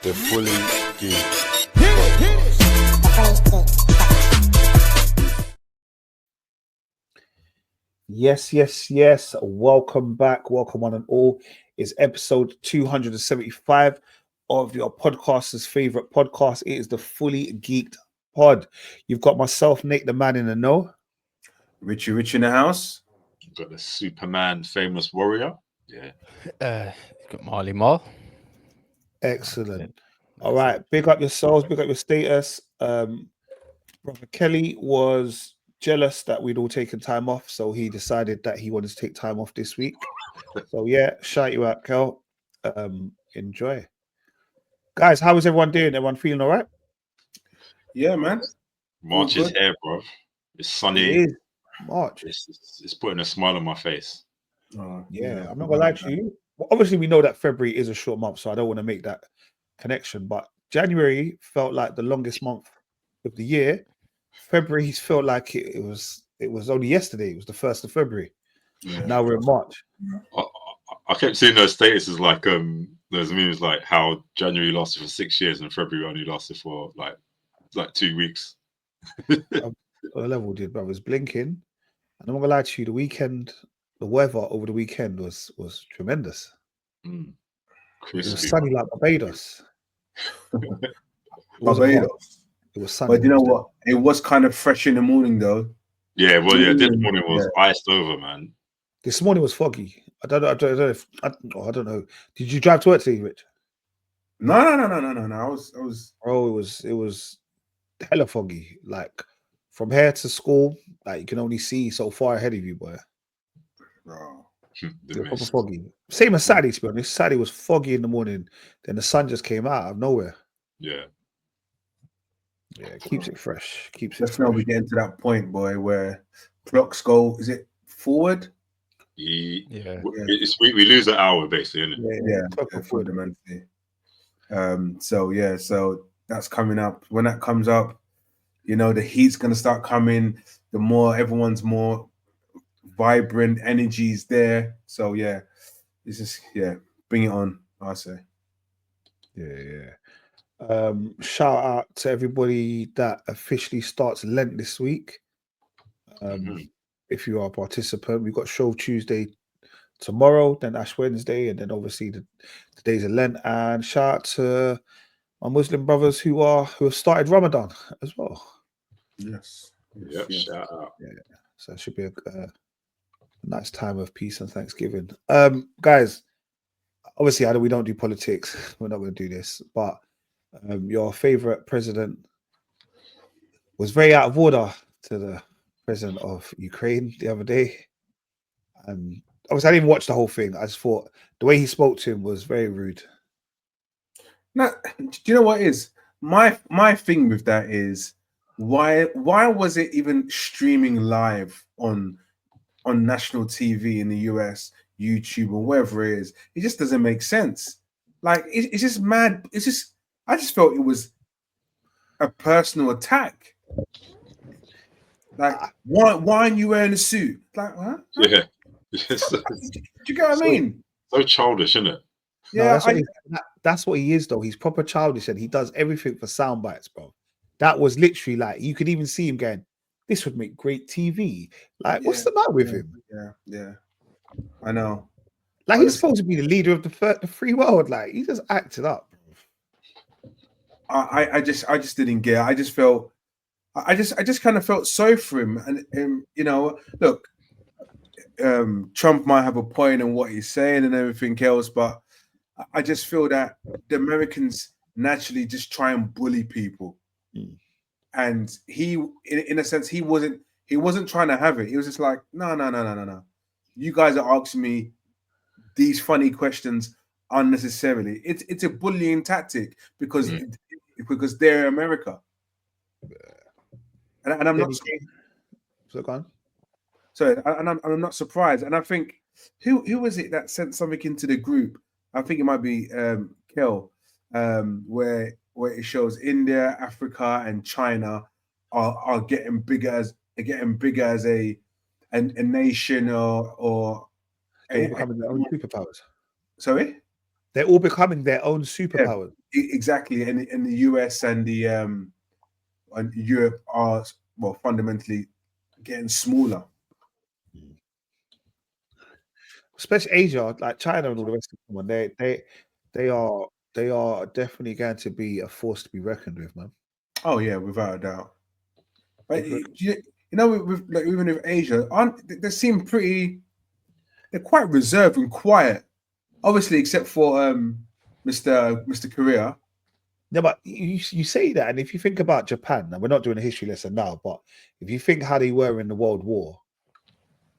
The Fully Geeked. Yes. Welcome back. Welcome one and all. It's episode 275 of your podcaster's favorite podcast. It is the Fully Geeked pod. You've got myself, Nate, the man in the know. Richie in the house. You've got the Superman famous warrior. Yeah. You've got Marley Marl. Excellent. All right. Big up yourselves. Big up your status. Brother Kelly was jealous that we'd all taken time off, so he decided that he wanted to take time off this week. So yeah, shout you out, Kel. Enjoy. Guys, how is everyone doing? Everyone feeling all right? Yeah, man. March is here, bro. It's sunny. It is March. It's putting a smile on my face. Yeah, I'm not gonna lie to you. Well, obviously, we know that February is a short month, so I don't want to make that connection. But January felt like the longest month of the year. February felt like it was only yesterday. It was the 1st of February. Yeah. Now we're in March. I kept seeing those statuses like those memes like how January lasted for 6 years and February only lasted for like 2 weeks. The level did, but I was blinking. And I'm not gonna lie to you, the weather over the weekend was tremendous. It was sunny like Barbados. It was sunny. But you know what? It was kind of fresh in the morning, though. Yeah, well, yeah. This morning was iced over, man. This morning was foggy. I don't know. Did you drive to work today, Rich? No. I was. Bro, it was hella foggy. Like from here to school, like you can only see so far ahead of you, boy. Bro, Proper foggy. Same as Saturday, to be honest. Saturday was foggy in the morning. Then the sun just came out of nowhere. Yeah. Yeah, it keeps it fresh. Let's now we get into that point, boy, where clocks go. Is it forward? Yeah. We lose an hour basically, isn't it? Yeah, fundamentally. So that's coming up. When that comes up, you know the heat's gonna start coming. The more everyone's more vibrant, energy's there. So yeah, it's just bring it on. I say. Yeah. Shout out to everybody that officially starts Lent this week. If you are a participant, we've got Show Tuesday tomorrow, then Ash Wednesday, and then obviously the days of Lent. And shout out to my Muslim brothers who have started Ramadan as well. Yes. Shout out. Yeah. So it should be a nice time of peace and Thanksgiving. Guys, obviously we don't do politics. We're not going to do this, but your favorite president was very out of order to the president of Ukraine the other day. And obviously, I didn't watch the whole thing. I just thought the way he spoke to him was very rude. Now, do you know what is my thing with that is why was it even streaming live on national TV in the US, YouTube, or wherever it is? It just doesn't make sense. Like it's just mad. I just felt it was a personal attack. Like, why aren't you wearing a suit? Like, what? Yeah. Do you get what I mean? So childish, isn't it? Yeah, that's what he is, though. He's proper childish and he does everything for sound bites, bro. That was literally like, you could even see him going, this would make great TV. Like, what's the matter with him? Yeah. I know. Like, he's supposed to be the leader of the free world. Like, he just acted up. I just didn't get it. I just kind of felt sorry for him. And you know, look, Trump might have a point in what he's saying and everything else, but I just feel that the Americans naturally just try and bully people. And he, in a sense, he wasn't trying to have it. He was just like, no. You guys are asking me these funny questions unnecessarily. It's a bullying tactic because they're America. And I'm not. So go on. Sorry, and I'm not surprised. And I think who was it that sent something into the group? I think it might be Kel, where it shows India, Africa, and China are getting bigger as a nation or becoming their own superpowers. Sorry? They're all becoming their own superpowers. Exactly, and the US and the and Europe are fundamentally getting smaller. Especially Asia, like China and all the rest of them. They are definitely going to be a force to be reckoned with, man. Oh yeah, without a doubt. But you know, with like, even with Asia, they seem pretty. They're quite reserved and quiet. Obviously, except for Mr. Korea. No, but you say that, and if you think about Japan, and we're not doing a history lesson now, but if you think how they were in the World War,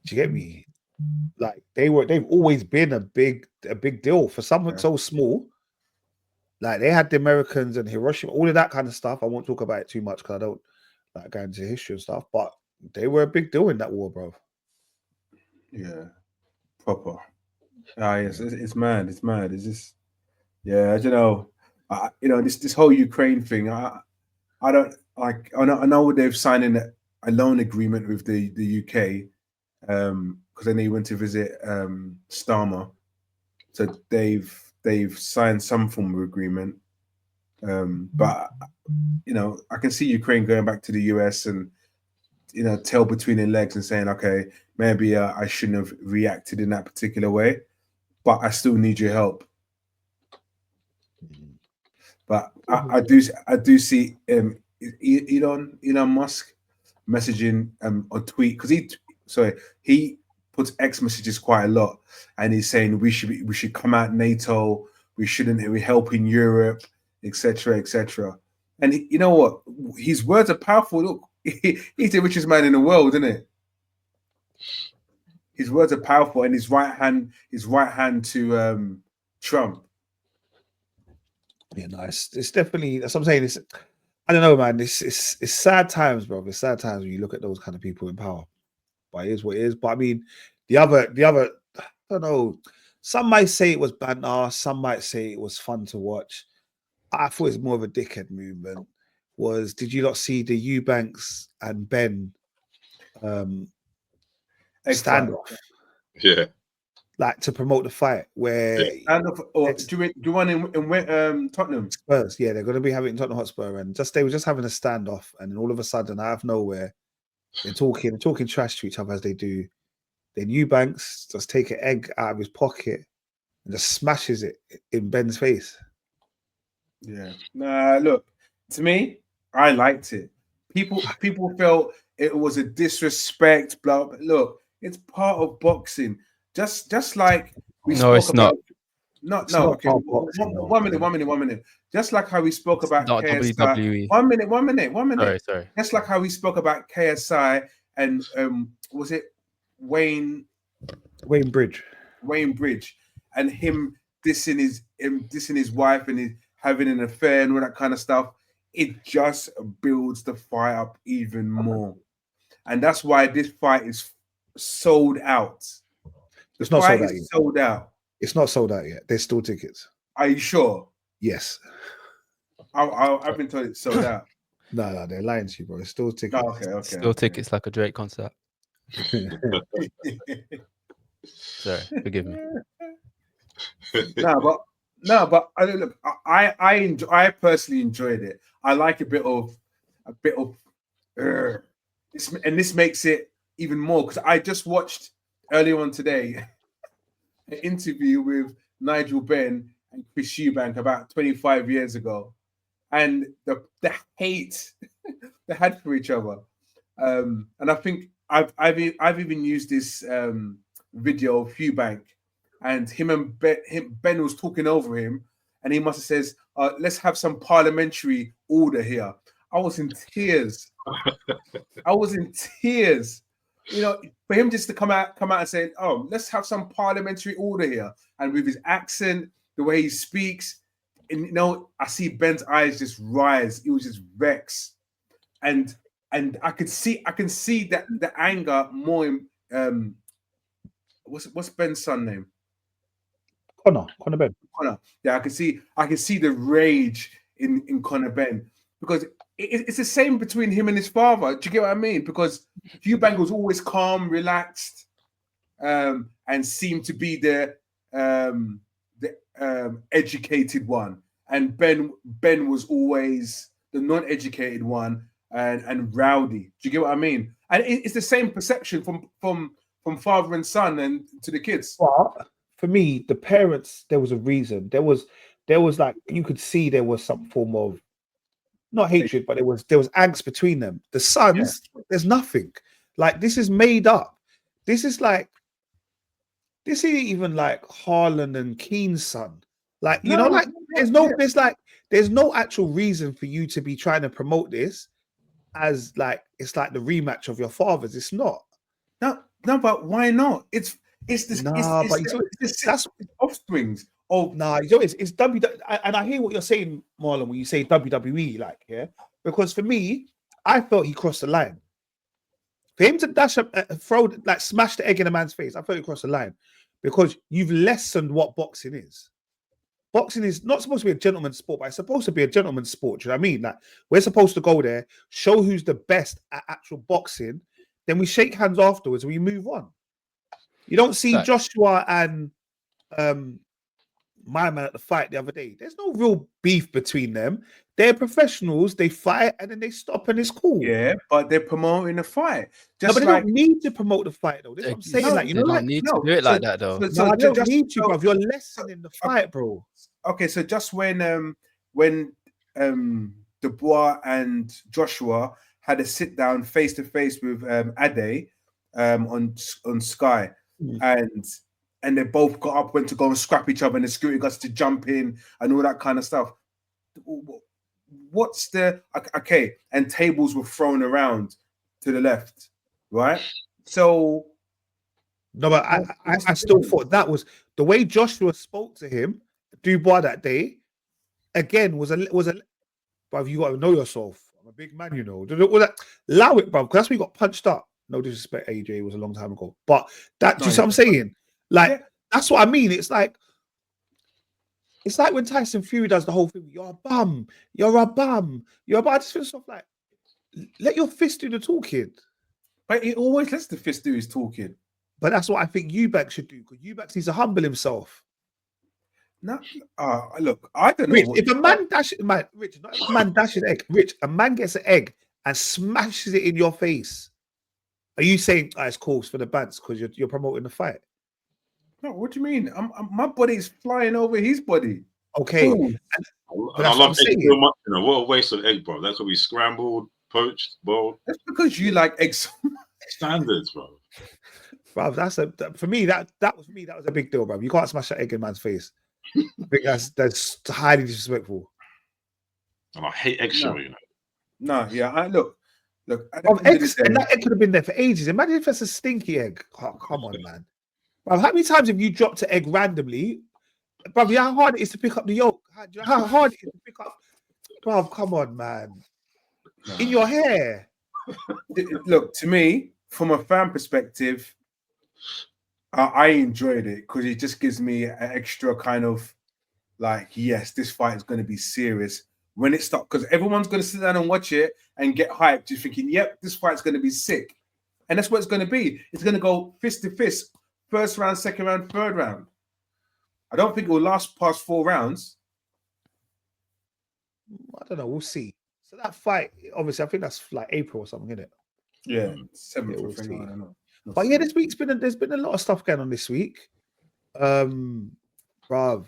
do you get me? Like they've always been a big deal for something so small. Like they had the Americans and Hiroshima, all of that kind of stuff. I won't talk about it too much because I don't like going into history and stuff, but they were a big deal in that war, bro. Yeah, proper. Ah, yes, it's mad. It's mad. It's just, yeah, I don't know. This whole Ukraine thing. I don't like. I know they've signed a loan agreement with the UK, because I know you went to visit Starmer, so they've signed some form of agreement. But I can see Ukraine going back to the US and tail between their legs and saying, okay, maybe I shouldn't have reacted in that particular way, but I still need your help. But I do see Elon Musk messaging on tweet, because he puts X messages quite a lot, and he's saying we should come out NATO, we shouldn't, we're helping Europe, etc., etc. And you know what? His words are powerful. Look, he's the richest man in the world, isn't it? His words are powerful, and his right hand to Trump. Yeah, nice. It's definitely, that's what I'm saying. It's, I don't know, man. It's sad times, bro. It's sad times when you look at those kind of people in power. But it is what it is. But I mean, the other, I don't know. Some might say it was banter. Some might say it was fun to watch. I thought it was more of a dickhead movement. Did you not see the Eubanks and Ben standoff? Yeah. Like to promote the fight where standoff, or do you want in Tottenham? Spurs, yeah, they're going to be having Tottenham Hotspur, and they were just having a standoff, and then all of a sudden, out of nowhere, they're talking trash to each other as they do. Then Eubanks just take an egg out of his pocket and just smashes it in Ben's face. Yeah. Nah, look, to me, I liked it. People felt it was a disrespect, blah. Look, it's part of boxing. Just like we spoke it's about. not. No. Okay. One minute. Just like how we spoke about not KSI. WWE. One minute. Sorry. Just like how we spoke about KSI and was it Wayne Bridge, and him dissing his wife and his having an affair and all that kind of stuff. It just builds the fight up even more, and that's why this fight is sold out. It's not sold out yet. Sold out. It's not sold out yet. There's still tickets. Are you sure? Yes. I've been told it's sold out. No, they're lying to you, bro. It's still tickets. Oh, okay. Still tickets like a Drake concert. Sorry, forgive me. No, but I personally enjoyed it. I like a bit of this makes it even more, because I just watched earlier on today an interview with Nigel Benn and Chris Eubank about 25 years ago, and the hate they had for each other. And I think I've even used this video of Eubank, and Ben was talking over him, and he must have says, let's have some parliamentary order here. I was in tears. For him just to come out and say, oh, let's have some parliamentary order here. And with his accent, the way he speaks, and I see Ben's eyes just rise. He was just vexed. And I can see that the anger more in what's Ben's son name? Connor Ben. Connor. Yeah, I can see the rage in Connor Ben, because it's the same between him and his father. Do you get what I mean? Because Eubank was always calm, relaxed, and seemed to be the the educated one, and Ben was always the non-educated one and rowdy. Do you get what I mean? And it's the same perception from father and son and to the kids. But for me, the parents, there was a reason. There was like, you could see there was some form of not hatred, but there was angst between them. The sons, there's nothing. Like, this is made up. This isn't even like Harlan and Keen's son. Like, you know, like there's no actual reason for you to be trying to promote this as like it's like the rematch of your fathers. It's not. No, but why not? It's this. Nah, but That's offsprings. Oh, nah, it's WWE, and I hear what you're saying, Marlon, when you say WWE, like, yeah, because for me, I felt he crossed the line. For him to dash up, smash the egg in a man's face, I felt he crossed the line because you've lessened what boxing is. Boxing is not supposed to be a gentleman's sport, but it's supposed to be a gentleman's sport. Do you know what I mean? Like, we're supposed to go there, show who's the best at actual boxing, then we shake hands afterwards and we move on. You don't see Joshua and my man at the fight the other day. There's no real beef between them. They're professionals. They fight and then they stop and it's cool. Yeah, but they're promoting the fight. Just they don't need to promote the fight though. That's what I'm saying. No, like, you know, don't need to do it like that though. I don't need to, bro. You're lessening the fight, bro. Okay, so just when Dubois and Joshua had a sit down face to face with Ade on Sky, and they both got up, went to go and scrap each other, and the security guards to jump in and all that kind of stuff. What's the okay? And tables were thrown around to the left, right? So no, but I still thought that was the way Joshua spoke to him, Dubois, that day. Again, was a. Bruv, you got to know yourself. I'm a big man, you know. Allow it, bruv, because that's when you got punched up. No disrespect, AJ, it was a long time ago, but that. Do you see what I'm saying? Like, that's what I mean. It's like when Tyson Fury does the whole thing. You're a bum. You're a bum. You're a bum. I just feel stuff like, let your fist do the talking. But he always lets the fist do his talking. But that's what I think Eubank should do, because Eubank needs to humble himself. No, look, I don't know. Rich, if a man dashes, Rich, not if a man dashes an egg. Rich, a man gets an egg and smashes it in your face. Are you saying it's cool for the bands because you're promoting the fight? No, what do you mean? My body's flying over his body. Okay, and I love egg so much. You know, what a waste of egg, bro. That could be scrambled, poached, boiled. That's because you like eggs. Standards, bro. Bro, for me. That was a big deal, bro. You can't smash that egg in man's face. I think that's highly disrespectful. And I hate eggshell, you know. No, yeah. Look. Eggs, and that egg could have been there for ages. Imagine if it's a stinky egg. Oh, come on, man. Bro, how many times have you dropped an egg randomly? Bro, you know how hard it is to pick up the yolk? How hard it is to pick up? Bro, come on, man. No. In your hair. Look, to me, from a fan perspective, I enjoyed it because it just gives me an extra kind of like, yes, this fight is going to be serious when it starts, because everyone's going to sit down and watch it and get hyped, just thinking, yep, this fight's going to be sick. And that's what it's going to be. It's going to go fist to fist, first round, second round, third round. I don't think it will last past 4 rounds. I don't know. We'll see. So that fight, obviously, I think that's like April or something, isn't it? Yeah, 7th. We'll see. I don't know. But yeah, there's been a lot of stuff going on this week. Bruv,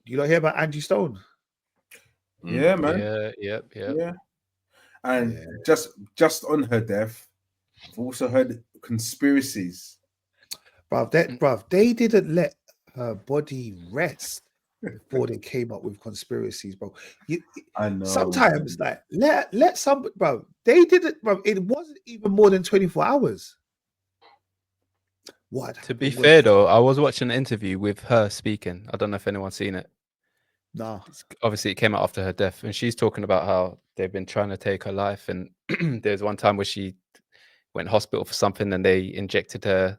you not hear about Angie Stone? Yeah, man. Yeah. And just on her death, I've also heard conspiracies. Bruv, they didn't let her body rest before they came up with conspiracies, bro. I know. Sometimes, like, let some, bro. They didn't, bro. It wasn't even more than 24 hours. What? To be fair, though, I was watching an interview with her speaking. I don't know if anyone's seen it. No. Obviously, it came out after her death, and she's talking about how they've been trying to take her life. And there's one time where she went to hospital for something, and they injected her,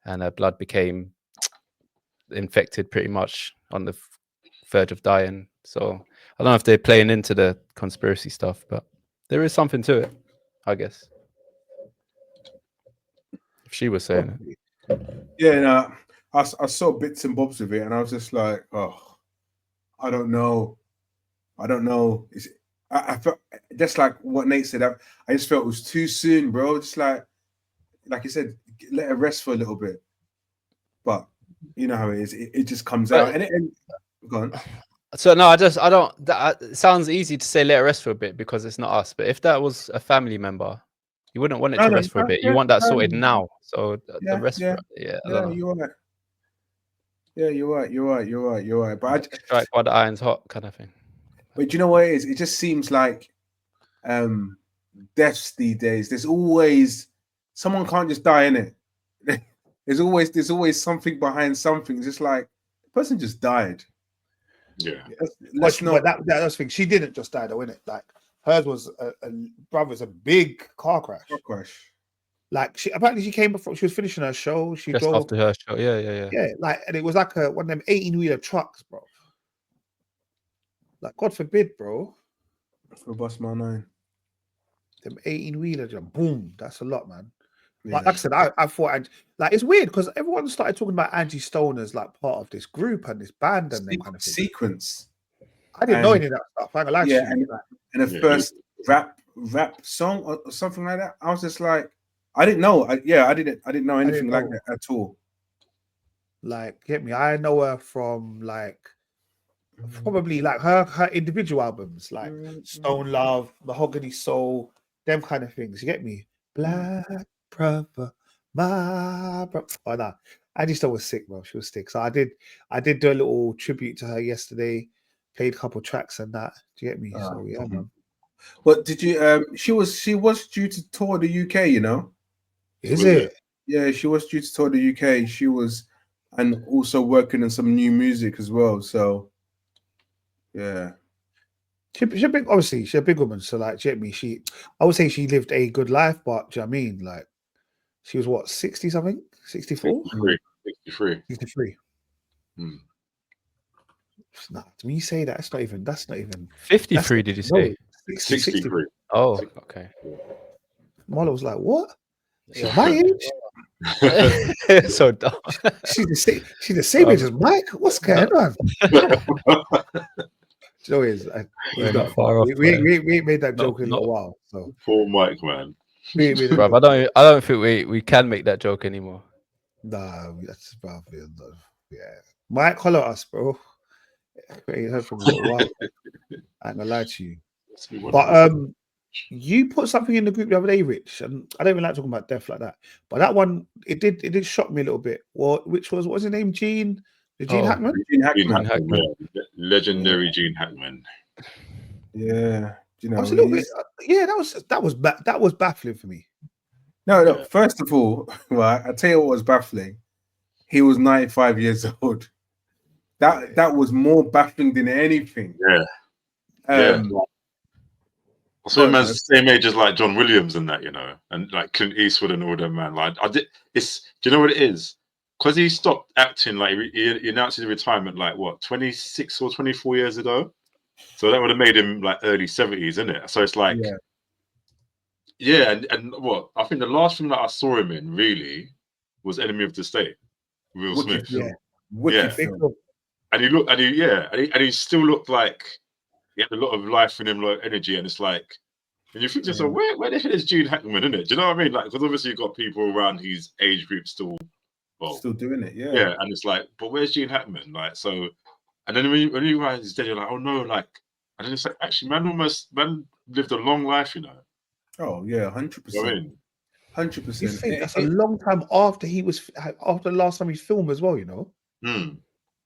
and her blood became infected pretty much on the verge of dying. So I don't know if they're playing into the conspiracy stuff, but there is something to it, I guess. If she was saying it. Yeah, no, I saw bits and bobs of it, and I was just like, oh, I don't know. I felt just like what Nate said. I just felt it was too soon, bro. Just like you said, let it rest for a little bit. But you know how it is. It just comes out, and go on. So no, I don't. It sounds easy to say let it rest for a bit because it's not us. But if that was a family member, you wouldn't want it to rest for a bit. You want that sorted now. So the rest, I don't know. You're right. Yeah, you're right. But I strike while the iron's hot, kind of thing. But you know what it is? It just seems like deaths these days. There's always someone can't just die in it. There's always something behind something. It's just like the person just died. Yeah. But that's the thing. She didn't just die though, innit? Like hers was a big car crash. Like apparently she came before she was finishing her show. She just drove after her show. Yeah. Like, and it was like one of them 18-wheeler trucks, bro. Like, God forbid, bro. For bus my 9. Them 18-wheeler, boom. That's a lot, man. Yeah. Like I said, I thought, like, it's weird because everyone started talking about Angie Stone as like part of this group and this band and that kind of thing. Sequence. I didn't know any of that stuff. I ain't gonna lie to you. And the first rap song or something like that. I was just like, I didn't know. I didn't know anything like that at all. Like, get me? I know her from like probably like her individual albums, like Stone Love, Mahogany Soul, them kind of things. You get me? Black brother, my brother. Oh no, Angie Stone was sick, bro. She was sick. So I did do a little tribute to her yesterday. Played a couple tracks and that. Do you get me? So yeah, man. What did you? She was due to tour the UK. You know? Is it? Yeah, she was due to tour the UK. She was, and also working on some new music as well. So, yeah. She's a big, obviously, she's a big woman. So, like, do you get me? I would say she lived a good life, but do you know what I mean? Like, she was what, 60 something? 64? 63. Nah, when you say that, that's not even 53, did you say? 63. Oh, okay. Marla was like, what? Yeah. My age? So dumb. She's the same age as Mike. What's going on? Joe is we're not far off. We ain't made that joke in a while. So poor Mike, man. Bruv, I don't think we can make that joke anymore. Nah, that's probably yeah. Mike, holler at us, bro. I ain't heard from you in a while. I ain't gonna lie to you. But you put something in the group the other day, Rich, and I don't even like talking about death like that. But that one, it did shock me a little bit. Which was, what's his name? Gene Hackman? Gene Hackman. Yeah. Legendary Gene Hackman. Yeah. You know, I was a little bit, that was baffling for me. No. First of all, right, I tell you what was baffling. He was 95 years old. That was more baffling than anything. Yeah. So man's the same age as like John Williams and that, you know, and like Clint Eastwood and all them, man. Like do you know what it is? Because he stopped acting, like he announced his retirement like what, 26 or 24 years ago. So that would have made him like early 70s, isn't it? So it's like, and what I think the last film that I saw him in really was Enemy of the State, Will Smith. Wicked film. And he looked, and he still looked like he had a lot of life in him, like energy, and it's like, and you think to yourself, where the hell is Gene Hackman, isn't it? Do you know what I mean? Like, because obviously you've got people around his age group still doing it, yeah, and it's like, but where's Gene Hackman? Like, so, and then when you realize he's dead, you're like, oh no, like, and then it's like, actually, man lived a long life, you know. Oh yeah, 100%. 100%. That's a long time after the last time he filmed as well, you know.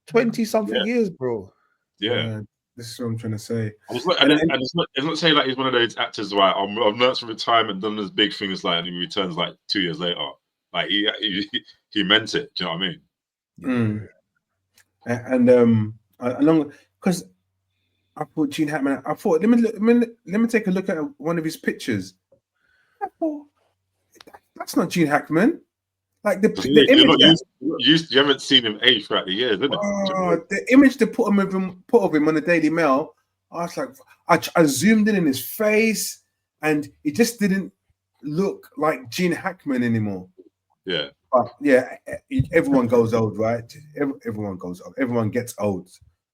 20-something years, bro. Yeah, this is what I'm trying to say. It's not saying like he's one of those actors, right? I've learned from retirement, done those big things, like, and he returns like 2 years later. Like he meant it. Do you know what I mean? And along, because I thought Gene Hackman. I thought let me take a look at one of his pictures. I thought that's not Gene Hackman. Like the image you haven't seen him age throughout the years, isn't it? The image they put of him on the Daily Mail, I was like, I zoomed in his face, and it just didn't look like Gene Hackman anymore. Yeah. But yeah, everyone goes old, right? Everyone goes old. Everyone gets old,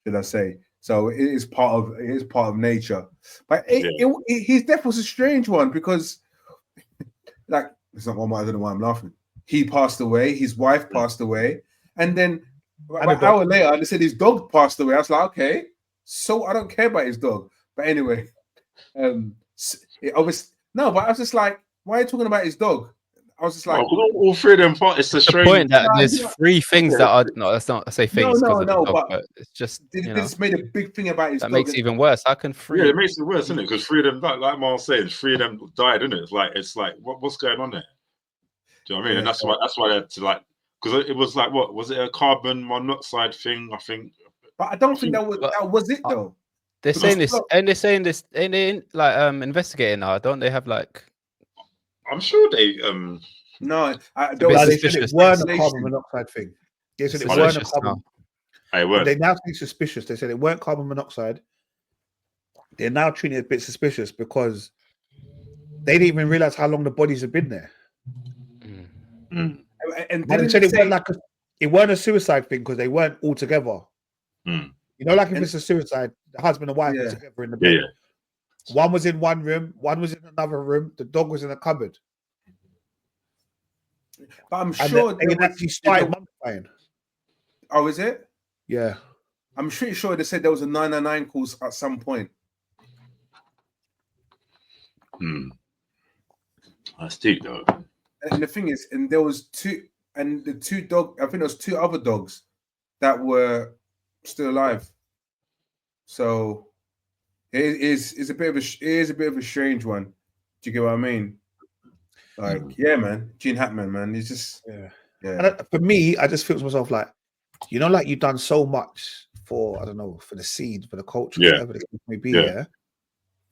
should I say? So it is part of nature. But his death was a strange one because, like, it's not one. I don't know why I'm laughing. He passed away. His wife passed away, and then an hour later, they said his dog passed away. I was like, okay, so I don't care about his dog. But anyway, it obviously no. But I was just like, why are you talking about his dog? I was just like, all three of them. It's a strange point that there's three things that are no. That's not. I say things because of the dog, but it's just they just made a big thing about his that dog. makes it even worse. How can three? Yeah, it makes it worse, isn't it? Because three of them, like Miles said, three of them died, isn't it? It's like what's going on there? Do you know what I mean? Yeah, and that's why they had to, like, because it was like, what was it, a carbon monoxide thing? I think. But I don't think that was it though. They're saying this, and they're saying this, and they like investigating now. Don't they have like? I'm sure they No, they said it weren't a carbon monoxide thing. They said it weren't a carbon. They now think suspicious. They said it weren't carbon monoxide. They're now treating it a bit suspicious because they didn't even realize how long the bodies have been there. And they said it weren't a suicide thing because they weren't all together. You know, like if it's a suicide, the husband and wife were together in the bed. One was in one room, one was in another room. The dog was in a cupboard. But I'm sure they actually started mummifying. Oh, is it? Yeah. I'm pretty sure they said there was a 999 calls at some point. That's deep though. And the thing is, and there was two, and the two dog. I think there was two other dogs that were still alive. So it is a bit of a strange one. Do you get what I mean? Like, yeah, man, Gene Hackman, man, he's just yeah. And for me, I just feel to myself like, you know, like you've done so much for, I don't know, for the seed, for the culture, whatever the case may be, for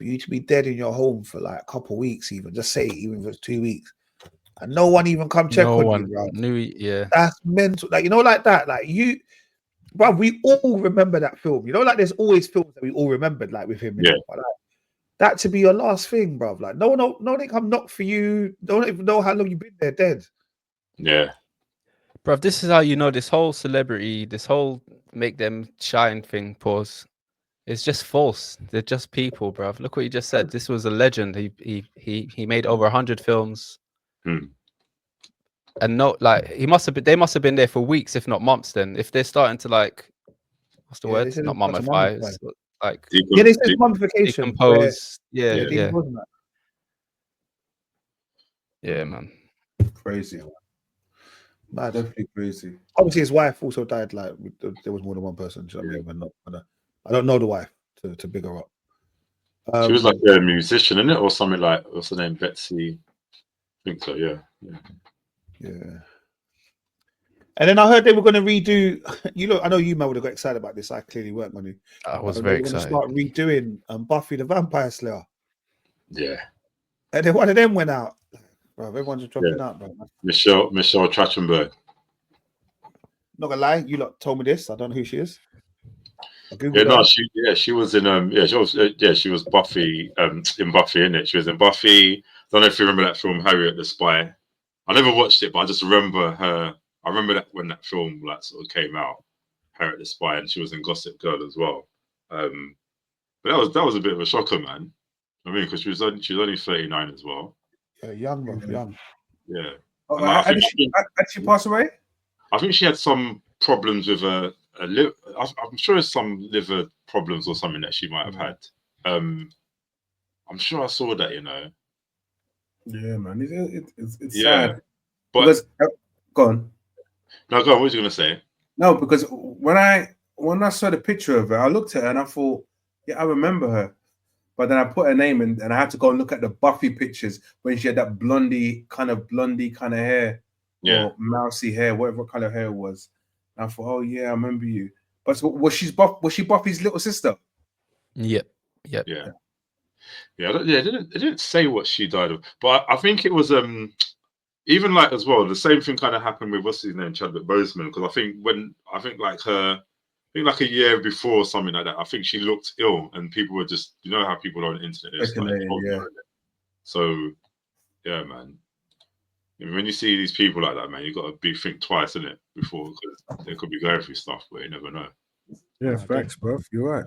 you to be dead in your home for like a couple of weeks, even if it's 2 weeks, and no one even come check on you, bro. That's mental. Like, you know, like that, like you, bro. We all remember that film. You know, like there's always films that we all remembered, like with him. But like, that to be your last thing, bro. Like, no, they come knock for you. Don't even know how long you've been there, dead. Yeah. Bro, this is how you know this whole celebrity, this whole make them shine thing, pause. It's just false. They're just people, bro. Look what you just said. This was a legend. He made over 100 films. And no, like they must have been there for weeks, if not months. Then, if they're starting to like, what's the word? Not mummify. Like they said mummification. Decompose. Yeah, man. Crazy. Definitely crazy. Obviously, his wife also died. Like there was more than one person. So I don't know the wife to big her up. She was like a musician, isn't it, or something like? What's her name? Betsy. I think so. Yeah. And then I heard they were going to redo. I know you, man, would have got excited about this. I clearly weren't going to. I was very excited. Start redoing Buffy the Vampire Slayer. Yeah. And then one of them went out. Bro, everyone's just dropping out, bro. Michelle Trachtenberg. Not gonna lie, you lot told me this. I don't know who she is. She was in she was Buffy in Buffy, innit? She was in Buffy. I don't know if you remember that film Harriet the Spy. I never watched it, but I just remember her. I remember that when that film like sort of came out, Harriet the Spy, and she was in Gossip Girl as well. But that was a bit of a shocker, man. I mean, because she was only 39 as well. Yeah, young, bro, young. Yeah. Did she pass away? I think she had some problems with a liver. I'm sure it's some liver problems or something that she might have had. I'm sure I saw that, you know. Yeah, man. It's sad. But go on. No, go on. What was you gonna say? No, because when I saw the picture of her, I looked at her and I thought, yeah, I remember her. But then I put her name in, and I had to go and look at the Buffy pictures when she had that blondie kind of hair, or mousy hair, whatever color hair it was. And I thought, oh yeah, I remember you. But was she Buffy's little sister? Yep. Yeah. It didn't say what she died of, but I think it was even like as well. The same thing kind of happened with what's his name, Chadwick Boseman, because I think like a year before or something like that, I think she looked ill, and people were just, you know how people are on the internet. So yeah, man. And when you see these people like that, man, you got to think twice, innit, before, because they could be going through stuff, but you never know. Yeah, facts, bro. You're right.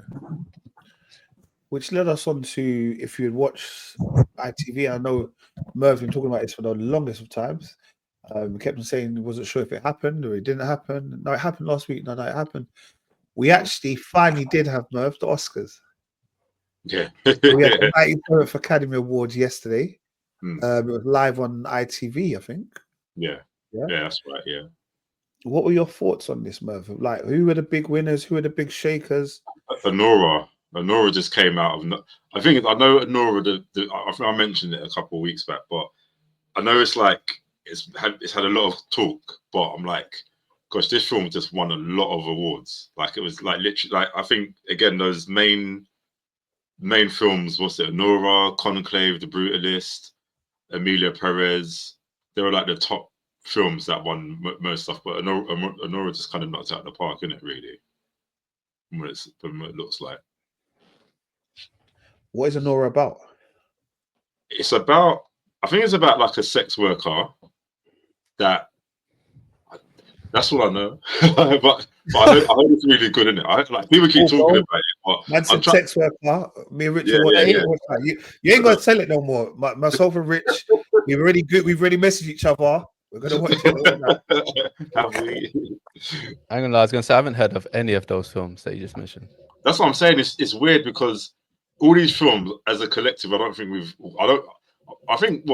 Which led us on to, if you'd watched ITV, I know Merv's been talking about this for the longest of times. We kept on saying he wasn't sure if it happened or it didn't happen. No, it happened last week. No, it happened. We actually finally did have Merv, the Oscars. Yeah. We had the 97th Academy Awards yesterday. Hmm. It was live on ITV, I think. Yeah, Yeah. that's right. Yeah. What were your thoughts on this, Merv? Like, who were the big winners? Who were the big shakers? Honora just came out of. I think I know Honora. I think I mentioned it a couple of weeks back, but I know it's like it's had a lot of talk. But I'm like, gosh, this film just won a lot of awards. Like, it was like literally, like, I think again those main films. What's it? Honora, Conclave, The Brutalist, Emilia Perez. They were like the top films that won most stuff. But Honora just kind of knocked it out of the park, innit? Really, from what it looks like. What is Honora about? It's about, I think it's about like a sex worker that's all I know. but I heard it's really good, isn't it? Like, people keep talking about it, but that's a sex worker. Me and Richard, you ain't gonna sell it no more. Myself and Rich, we've already messaged each other. We're gonna watch it. Have we? I'm gonna lie, I was gonna say I haven't heard of any of those films that you just mentioned. That's what I'm saying. It's weird because all these films, as a collective, I think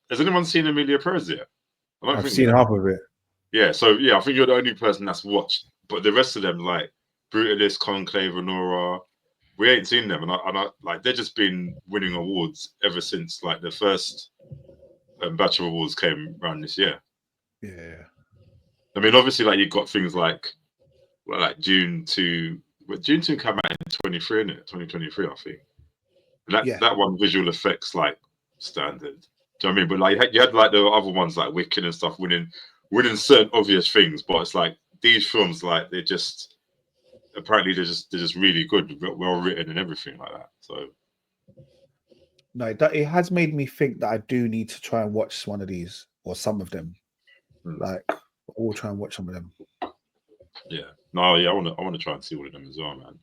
has anyone seen Emilia Perez yet? I've seen half of it. Yeah, so yeah, I think you're the only person that's watched, but the rest of them, like Brutalist, Conclave, Honora, we ain't seen them, and I like, they've just been winning awards ever since like the first batch of awards came around this year. Yeah, I mean, obviously, like, you've got things like June 2 came out in 23, innit? 2023, I think. And that one, visual effects, like, standard. Do you know what I mean? But like, you had like the other ones like Wicked and stuff winning certain obvious things, but it's like these films, like, they're just really good, well written and everything like that. So no, it has made me think that I do need to try and watch one of these or some of them. Like, we'll try and watch some of them. Yeah, no, yeah, I want to try and see all of them as well, man.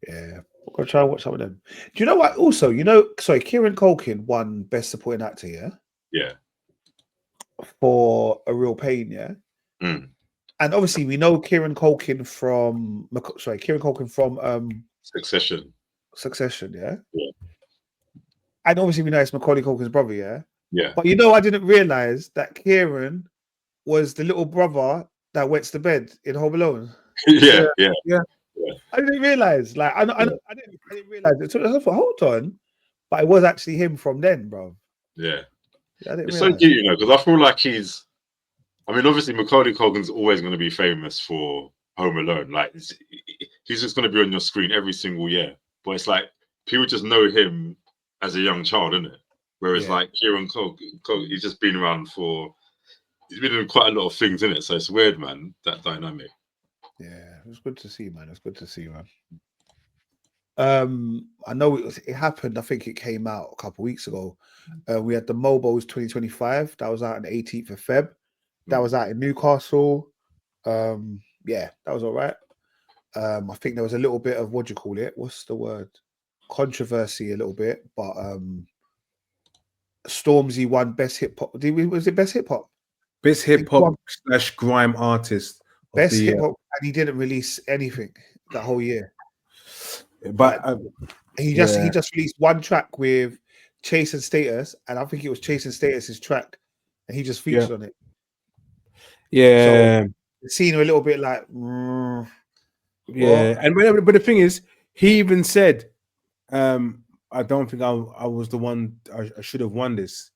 Yeah, we're gonna try and watch some of them. Do you know what? Also, Kieran Culkin won Best Supporting Actor. Yeah. Yeah. For A Real Pain, yeah. Mm. And obviously we know Kieran Culkin from Succession, yeah. Yeah. And obviously we know it's Macaulay Culkin's brother, yeah. Yeah. But I didn't realize that Kieran was the little brother that went to bed in Home Alone. Yeah. I didn't realize, like, I didn't realize it. So I thought, hold on, but it was actually him from then, bro. Yeah. It's realize. so cute, because I feel like obviously Macaulay Culkin's always going to be famous for Home Alone. Like, he's just going to be on your screen every single year. But it's like, people just know him as a young child, isn't it? Whereas like Kieran Culkin, he's just been around he's been in quite a lot of things, in it. So it's weird, man, that dynamic. Yeah, it was good to see, man. I know it happened. I think it came out a couple of weeks ago. We had the Mobos 2025. That was out on the 18th of Feb. That was out in Newcastle. Yeah, that was all right. I think there was a little bit of, what do you call it? What's the word? Controversy a little bit, but Stormzy won Best Hip Hop. Was it Best Hip Hop? Best Hip Hop / Grime Artist. Best Hip Hop, and he didn't release anything that whole year. But he just released one track with Chase and Status, and I think it was Chase and Status's track, and he just featured on it. Yeah, so it seemed a little bit like, but the thing is, he even said, "I don't think I was the one. I should have won this."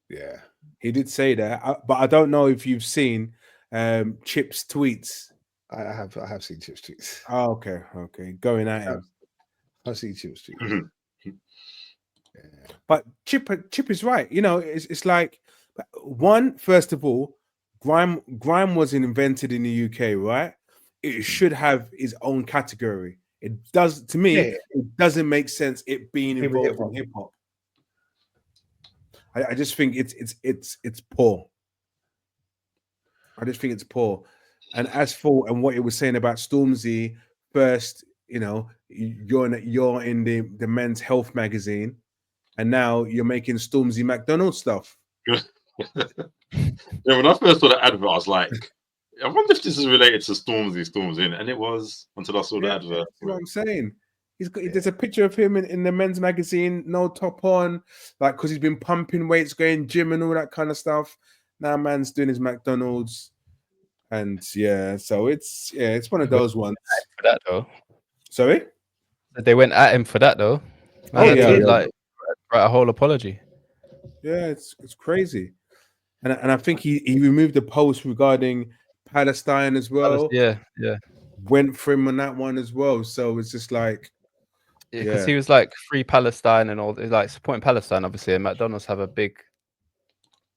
Yeah, he did say that, but I don't know if you've seen Chip's tweets. I have seen Chip's tweets. Oh, okay, going at him. I've seen Chip's tweets. But Chip is right. It's like, first of all, grime was invented in the UK, right? It should have its own category. It does, to me. It doesn't make sense it being involved in hip hop. I just think it's poor. I just think it's poor. And as for what it was saying about Stormzy, first, you're in the men's health magazine, and now you're making Stormzy McDonald's stuff. Yeah, when I first saw the advert, I was like, I wonder if this is related to Stormzy, and it was until I saw the advert. That's what I'm saying. There's a picture of him in the men's magazine, no top on, like because he's been pumping weights, going gym and all that kind of stuff. Now man's doing his McDonald's, and so it's one of those ones. For that though, sorry, they went at him for that though. Man, like write a whole apology. Yeah, it's crazy, and I think he removed the post regarding Palestine as well. Yeah. Went for him on that one as well. So it's just like. Because he was like free Palestine and all, like supporting Palestine, obviously, and McDonald's have a big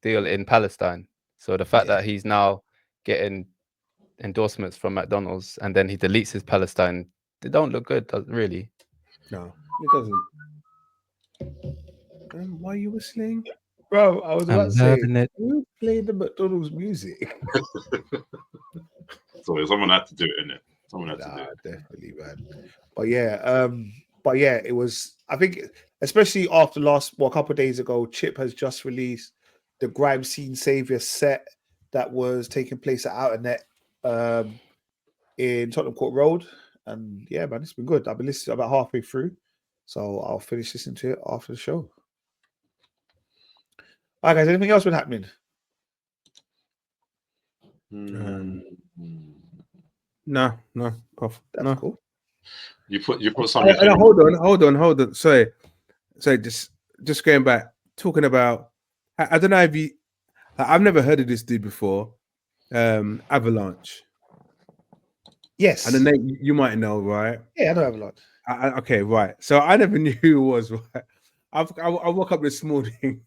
deal in Palestine. So the fact that he's now getting endorsements from McDonald's and then he deletes his Palestine, they don't look good, really. No, it doesn't. Why are you whistling? Bro, I was about to say, who played the McDonald's music? So someone had to do it, innit? Someone had to do it. Definitely, man. But yeah, it was, I think, especially after a couple of days ago, Chip has just released the Grime Scene Savior set that was taking place at Outernet in Tottenham Court Road. And yeah, man, it's been good. I've been listening about halfway through. So I'll finish listening to it after the show. All right, guys, anything else been happening? No. That's cool. You put something. Hold on. Sorry, just going back, talking about. I don't know if I've never heard of this dude before. Avalanche. Yes. And the name you might know, right? Yeah, I know Avalanche. Okay, right. So I never knew who it was. Right? I woke up this morning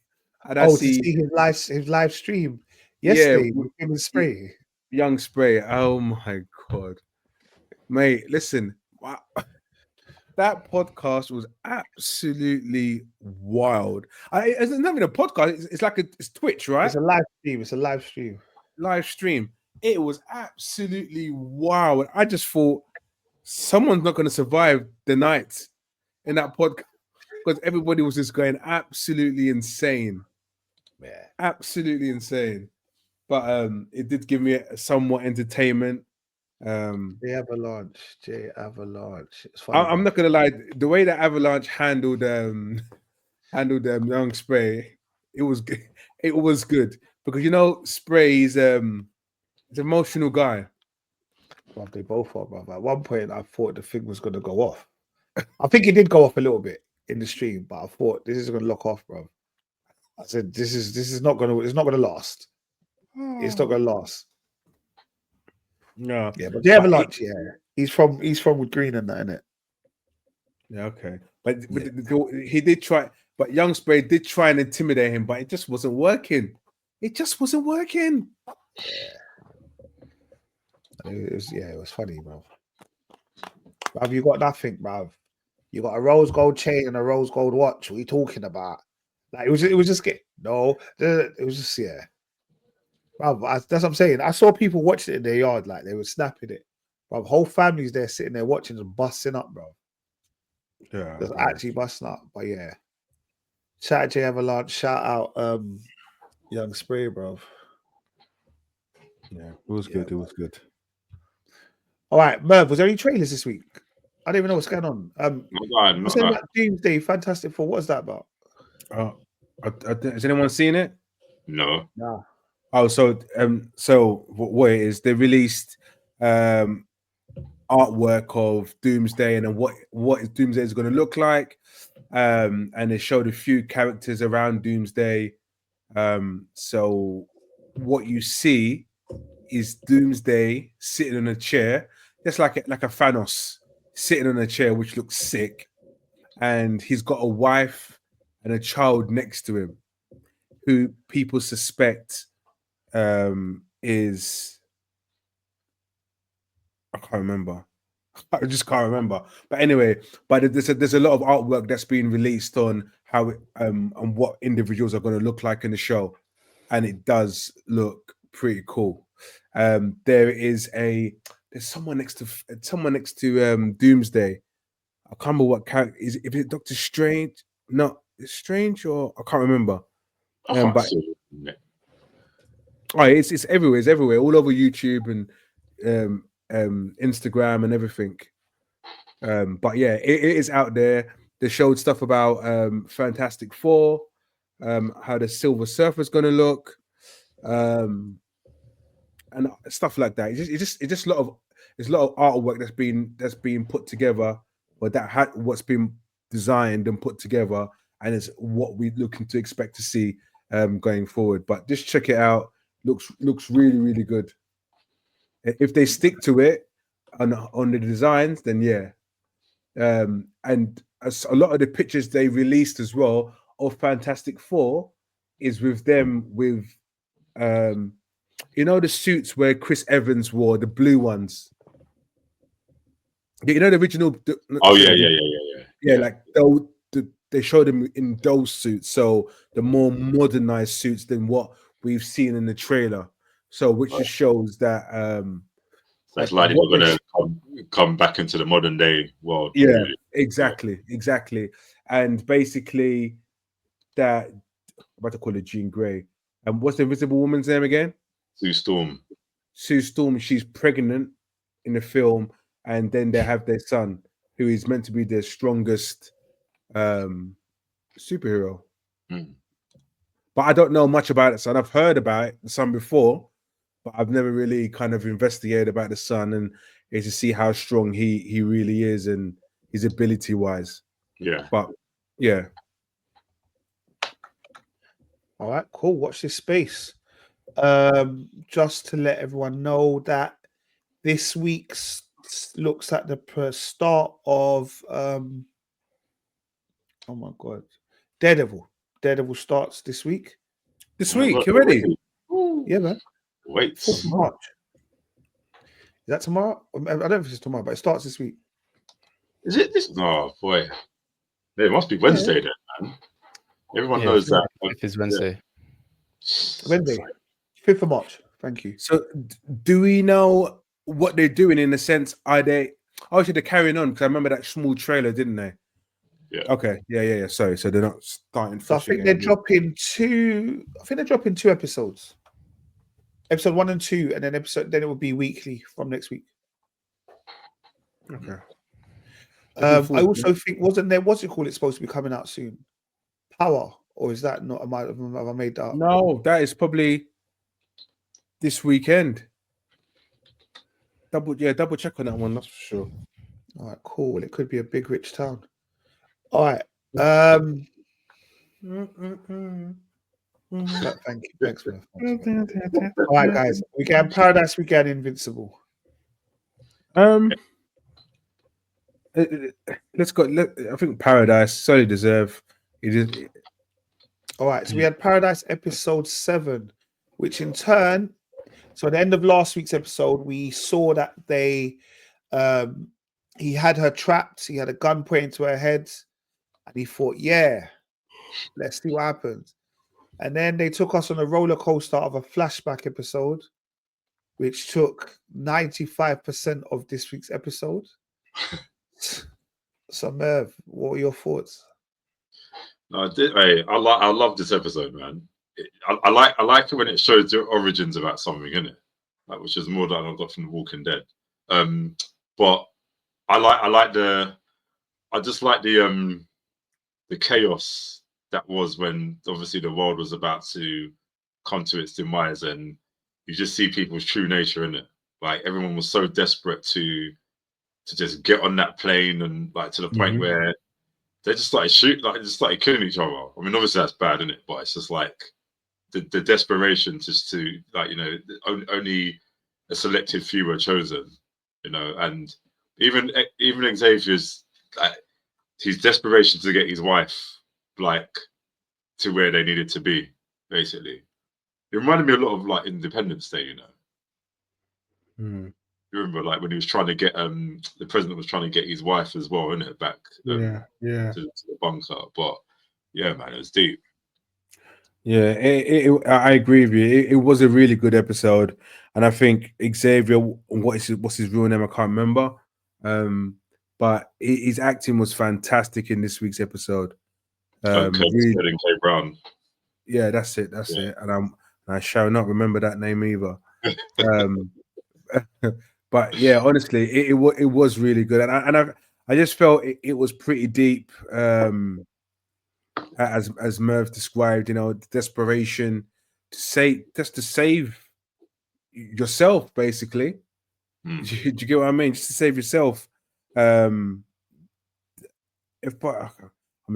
and I see his live stream yesterday with him and Spray. Young Spray. Oh my god, mate! Listen, that podcast was absolutely wild. It's not even a podcast. It's like it's Twitch, right? It's a live stream. It's a live stream. Live stream. It was absolutely wild. I just thought someone's not going to survive the night in that podcast because everybody was just going absolutely insane. Yeah, absolutely insane. But it did give me somewhat entertainment. J Avalanche. It's funny, I'm not gonna lie, the way that Avalanche handled Young Spray, it was good because Spray is an emotional guy. Well, they both are, bro. At one point, I thought the thing was gonna go off. I think it did go off a little bit in the stream, but I thought this is gonna lock off, bro. I said this is not gonna last. It's not gonna last. No. Yeah, but the Avalanche, he's from with Green and that, innit? Yeah, okay. But he did try, but Young Spray did try and intimidate him, but it just wasn't working. It was funny, bro. Bruv, you got nothing, bruv. You got a rose gold chain and a rose gold watch. What are you talking about? Like it was just it was just Bruv, that's what I'm saying. I saw people watching it in their yard, like they were snapping it. Bruv, whole families there sitting there watching and busting up, bro. Yeah, just actually busting up. But yeah, shout out J Avalanche, shout out Young Spray, bro. Yeah, it was good. It was good. All right, Merv, was there any trailers this week? I don't even know what's going on. Not that. Doomsday, Fantastic Four. What's that about? Has anyone seen it? No. Nah. Oh, so what it is? They released artwork of Doomsday and then what Doomsday is going to look like, and they showed a few characters around Doomsday. So what you see is Doomsday sitting on a chair, just like a Thanos sitting on a chair, which looks sick, and he's got a wife and a child next to him, who people suspect is I can't remember. I just can't remember. But anyway, but there's a lot of artwork that's been released on how it, and what individuals are going to look like in the show, and it does look pretty cool. There's someone next to Doomsday. I can't remember what character is. If it's Doctor Strange, no, it's Strange, or I can't remember. I can't But see it. oh, it's everywhere. It's everywhere, all over YouTube and Instagram and everything. But yeah, it is out there. They showed stuff about Fantastic Four, how the Silver Surfer's going to look, and stuff like that. It's just a lot of artwork that's being put together, or what's been designed and put together, and it's what we're looking to expect to see going forward. But just check it out. Looks really, really good. If they stick to it on the designs, then yeah. And a lot of the pictures they released as well of Fantastic Four is with them with you know, the suits where Chris Evans wore, the blue ones. You know, the original. Oh yeah. Like they showed them in those suits, so the more modernized suits than what we've seen in the trailer. So which just shows that so it's likely we're going to come back into the modern day world. Yeah, really. exactly. And basically that, I'm about to call it Jean Grey. And what's the Invisible Woman's name again? Sue Storm. Sue Storm. She's pregnant in the film, and then they have their son, who is meant to be their strongest superhero. But I don't know much about it, son. I've heard about the son before, but I've never really kind of investigated about the son and to see how strong he really is and his ability wise. Yeah. But yeah. All right, cool. Watch this space. Just to let everyone know that this week's looks at the start of oh my god, Daredevil. Daredevil starts this week. This week, you ready? Yeah, man. Wait. 4th of March. Is that tomorrow? I don't know if it's tomorrow, but it starts this week. Is it this? Oh boy. It must be Wednesday then, man. Everyone knows that. If it's Wednesday. Wednesday. 5th of March. Thank you. So do we know what they're doing in the sense, are they actually they're carrying on? Because I remember that small trailer, didn't they? Yeah. Okay. Yeah. Sorry. So they're not starting So I fresh think again. they're dropping 2. I think they're dropping 2 episodes. Episode 1 and 2, and then it will be weekly from next week. Okay. I also think what's it called? It's supposed to be coming out soon. Power, or is that not? Have I made that up? No, that is probably this weekend. Double check on that one, that's for sure. All right, cool. It could be a big rich town. All right. Thank you. Thanks for that. All right, guys. We got Paradise. We got Invincible. Let's go. I think Paradise solely deserve. It is. All right. So we had Paradise episode 7, which in turn. So at the end of last week's episode, we saw that he had her trapped. He had a gun pointing to her head, and he thought, "Yeah, let's see what happens." And then they took us on a roller coaster of a flashback episode, which took 95% of this week's episode. So, Merv, what are your thoughts? No, I love this episode, man. I like it when it shows the origins about something, innit? Like, which is more than I got from The Walking Dead. But I just like the chaos that was when obviously the world was about to come to its demise, and you just see people's true nature in it. Like, everyone was so desperate to just get on that plane, and like to the point where they just started shooting, like just started killing each other. I mean, obviously that's bad, isn't it? But it's just like the desperation just to, like, you know, only a selected few were chosen, you know, and even Xavier's, like, his desperation to get his wife, like, to where they needed to be, basically. It reminded me a lot of like Independence Day, you know. You remember, like when he was trying to get the president was trying to get his wife as well, isn't it, back Yeah, to the bunker. But yeah, man, it was deep. Yeah, I agree with you. It was a really good episode, and I think Xavier, what's his real name? I can't remember. But his acting was fantastic in this week's episode. Curtis Ted and K. Brown. Yeah, that's it. That's it. And I shall not remember that name either. But yeah, honestly, it was really good, and I just felt it was pretty deep. As Merv described, you know, desperation to save yourself, basically. Do you get what I mean? Just to save yourself. I'm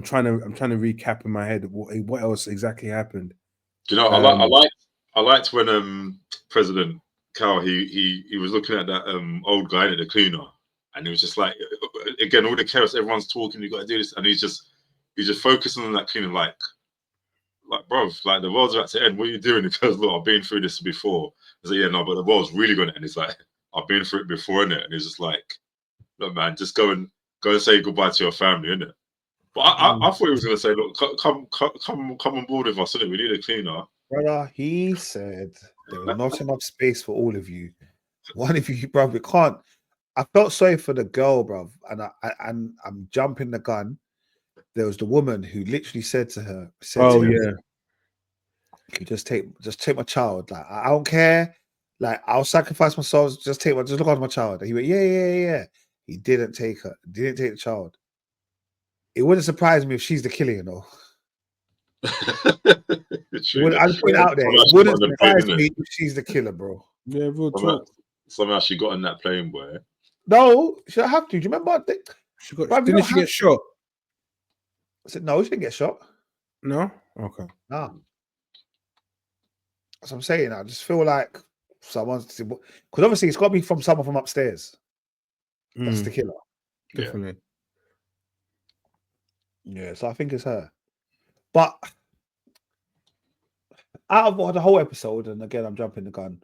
trying to recap in my head what else exactly happened. Do you know, I liked when President Cal he was looking at that old guy at the cleaner, and he was just like, again, all the chaos, everyone's talking, you got to do this, and he's just focusing on that cleaner, like bro, like the world's about to end. What are you doing? He goes, look, I've been through this before. I said, yeah, no, but the world's really going to end. He's like, I've been through it before, innit? And he's just like, look, man, just go and say goodbye to your family, innit? But I thought he was going to say, look, come on board with us, innit? We need a cleaner. Brother, he said there was not enough space for all of you. One of you, bro, we can't. I felt sorry for the girl, bro, and I'm jumping the gun. There was the woman who literally said to her, "You just take my child. Like I don't care. Like I'll sacrifice myself. Just look after my child." And he went, yeah. He didn't take her. Didn't take the child. It wouldn't surprise me if she's the killer, you know. I'll put it out there. It wouldn't surprise me if she's the killer, bro. Yeah, real talk. Somehow she got in that plane, boy. No, she don't have to. Do you remember? Didn't she get shot? I said, no, she didn't get shot. No? Okay. Nah. That's what I'm saying. I just feel like someone's, because obviously it's got to be from someone from upstairs. That's the killer. Definitely. Yeah, so I think it's her. But out of the whole episode, and again, I'm jumping the gun,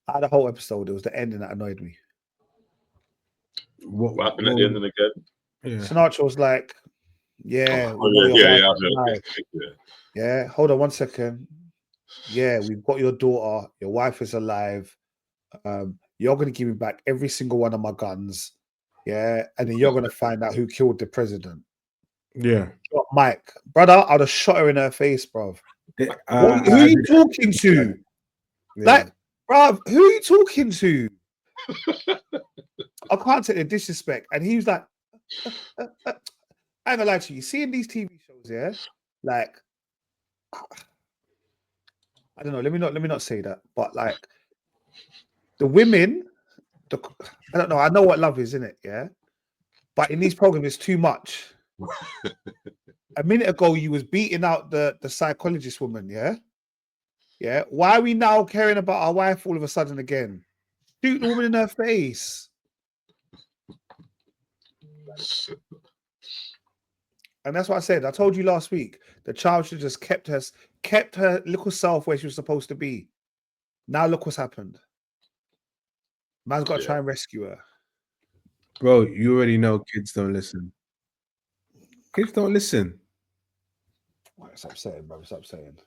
out of the whole episode, it was the ending that annoyed me. What happened at the end of the game? Yeah. Sinatra was like, yeah, yeah, hold on 1 second. Yeah, we've got your daughter, your wife is alive. You're going to give me back every single one of my guns. Yeah, and then you're going to find out who killed the president. Yeah. Mike, brother, I'd have shot her in her face, bro. Who are you talking to? Yeah. Like, bro, who are you talking to? I can't take the disrespect. And he was like, I ain't gonna lie to you. Seeing these TV shows, yeah, like, I don't know. Let me not say that, but like, the women, I don't know. I know what love is, isn't it? Yeah, but in these programs, it's too much. A minute ago, you was beating out the psychologist woman, yeah? Yeah. Why are we now caring about our wife all of a sudden again? Shoot the woman in her face. And that's what I said. I told you last week. The child should have just kept her little self where she was supposed to be. Now look what's happened. Man's got to try and rescue her. Bro, you already know kids don't listen. Kids don't listen. It's upsetting, bro. It's upsetting.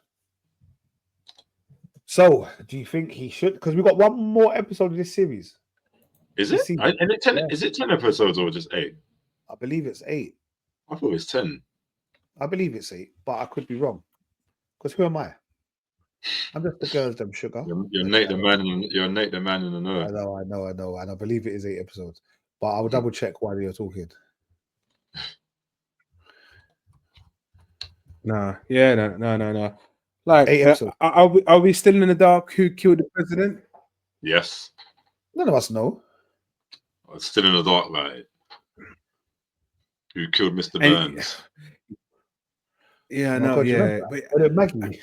So, do you think he should? Because we've got one more episode of this series. Is it? Is it 10 episodes or just 8? I believe it's 8. I thought it was 10. I believe it's 8, but I could be wrong. Because who am I? I'm just the girls, them sugar. You're Nate the man. You're Nate the man in the know. I know, and I believe it is 8 episodes. But I will double check while you're talking. No. Like, 8 episodes. Are we still in the dark? Who killed the president? Yes. None of us know. It's still in the dark, like who killed Mr. Burns? Yeah, no, yeah. But Maggie.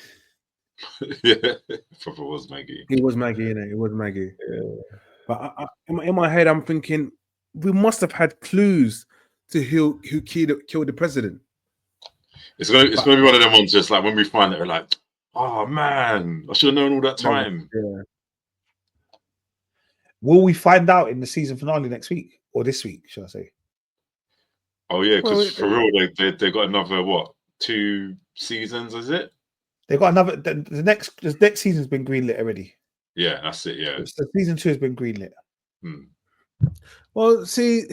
Yeah, probably was Maggie. It was Maggie, innit? It was Maggie. Yeah. But in my head, I'm thinking we must have had clues to who killed the president. It's gonna be one of them ones just like when we find it, we're like, oh man, I should have known all that time. Will we find out in the season finale next week or this week? Should I say? Oh yeah, because Well, for real, they got another what 2 seasons? Is it? They got another. The next season's been greenlit already. Yeah, that's it. Yeah. So season 2 has been greenlit. Well, see,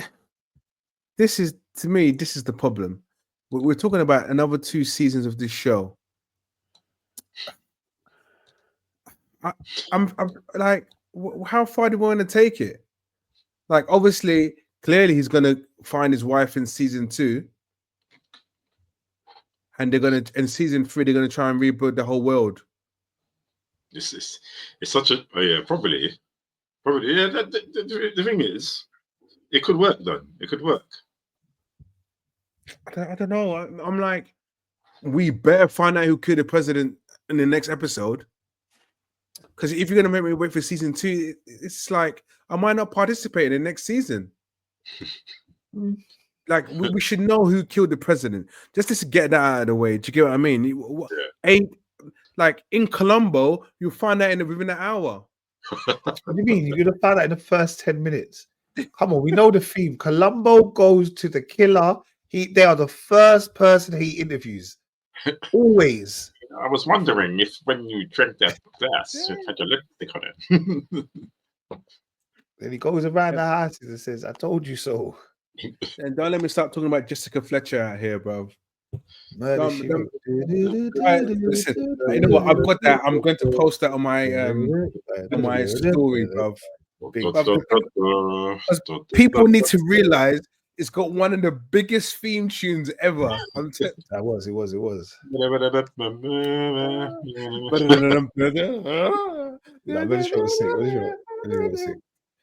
this is the problem. We're talking about another 2 seasons of this show. I'm like, how far do we want to take it? Like, obviously, clearly, he's gonna find his wife in season 2, and in season 3 they're gonna try and rebuild the whole world. It's such a probably yeah. The thing is, it could work though. It could work. I don't know. I'm like, we better find out who killed the president in the next episode. Because if you're gonna make me wait for season 2, it's like I might not participate in the next season. Like we should know who killed the president, just to get that out of the way. Do you get what I mean? Ain't like in Colombo, you'll find out within an hour. What do you mean? You're gonna find out in the first 10 minutes? Come on, we know the theme. Colombo goes to the killer. They are the first person he interviews. Always. I was wondering if when you drank that glass, you had your lipstick on it. Then he goes around the houses and says, "I told you so." And don't let me start talking about Jessica Fletcher out here, bro. Listen, you know what? I've got that. I'm going to post that on my story, bro. People need to realize it's got one of the biggest theme tunes ever. It was.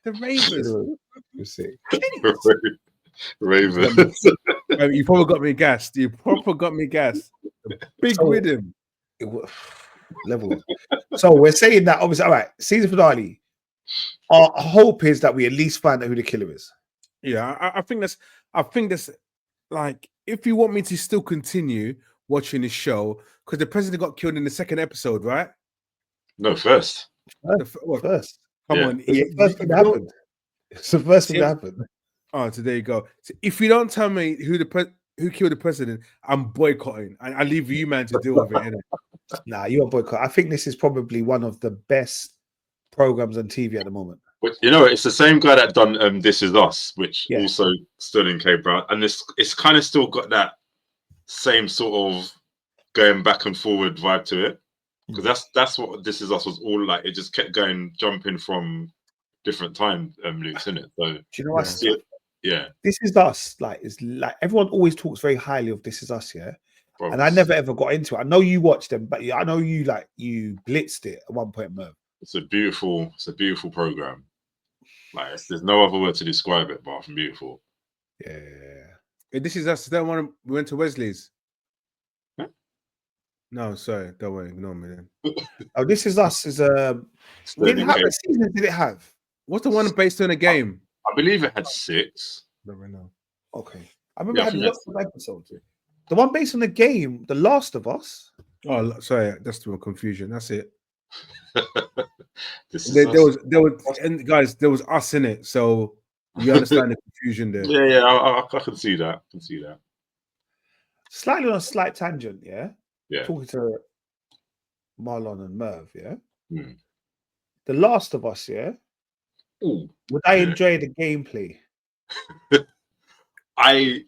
The Ravens. Ravens. You probably got me gassed. Big rhythm. Level. So we're saying that obviously, all right, season finale. Our hope is that we at least find out who the killer is. Yeah, I think that's like, if you want me to still continue watching this show, because the president got killed in the second episode, right? No, first. First. Come on. It's the first thing that happened. It's the first thing that happened. Oh, so there you go. So if you don't tell me who killed the president, I'm boycotting. I leave you, man, to deal with it. Innit? Nah, you're a boycott. I think this is probably one of the best programs on TV at the moment. But you know, it's the same guy that done This Is Us, which also Sterling K. Brown, and it's kind of still got that same sort of going back and forward vibe to it, because that's what This Is Us was all like. It just kept going, jumping from different time loops in it. So do you know what? Yeah, This Is Us. Like, it's like everyone always talks very highly of This Is Us, yeah. Bro, and I never ever got into it. I know you watched them, but I know you blitzed it at one point, Merv. It's a beautiful program. Like, there's no other word to describe it apart from beautiful. Yeah. This Is Us. That one we went to Wesley's. Huh? No, sorry, don't worry, ignore me then. Oh, This Is Us is how many seasons did it have? What's the one based on a game? I believe it had 6. Never know. Okay, I remember it had lots of episodes. The one based on the game, The Last of Us. Oh, sorry, that's the confusion. That's it. There was us in it, so you understand the confusion there. Yeah, I can see that. Slightly on a slight tangent, yeah. Talking to Marlon and Merv, yeah. The Last of Us, yeah. Ooh, would I enjoy the gameplay? I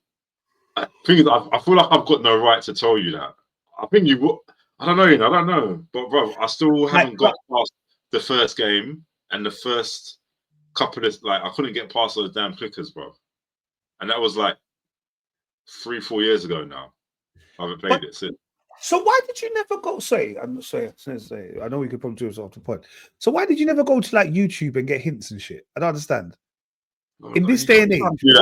think I feel like I've got no right to tell you that. I think you would. I don't know, but bro, I still haven't got past the first game and the first couple of I couldn't get past those damn clickers, bro. And that was like 3-4 years ago now. I haven't played it since. So why did you never go? I'm sorry. I know we could probably do this off the point. So why did you never go to like YouTube and get hints and shit? I don't understand. In this day and age, you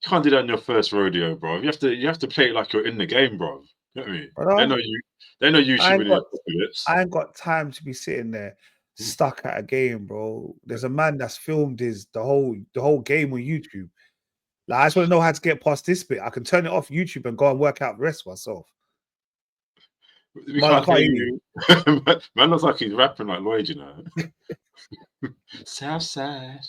can't do that in your first rodeo, bro. You have to play it like you're in the game, bro. You know what I mean? They know YouTube. I ain't got time to be sitting there stuck at a game, bro. There's a man that's filmed the whole game on YouTube. Like, I just want to know how to get past this bit. I can turn it off YouTube and go and work out the rest myself. We Man, I can't can't hear hear you. Man looks like he's rapping like Lloyd, you know. Southside.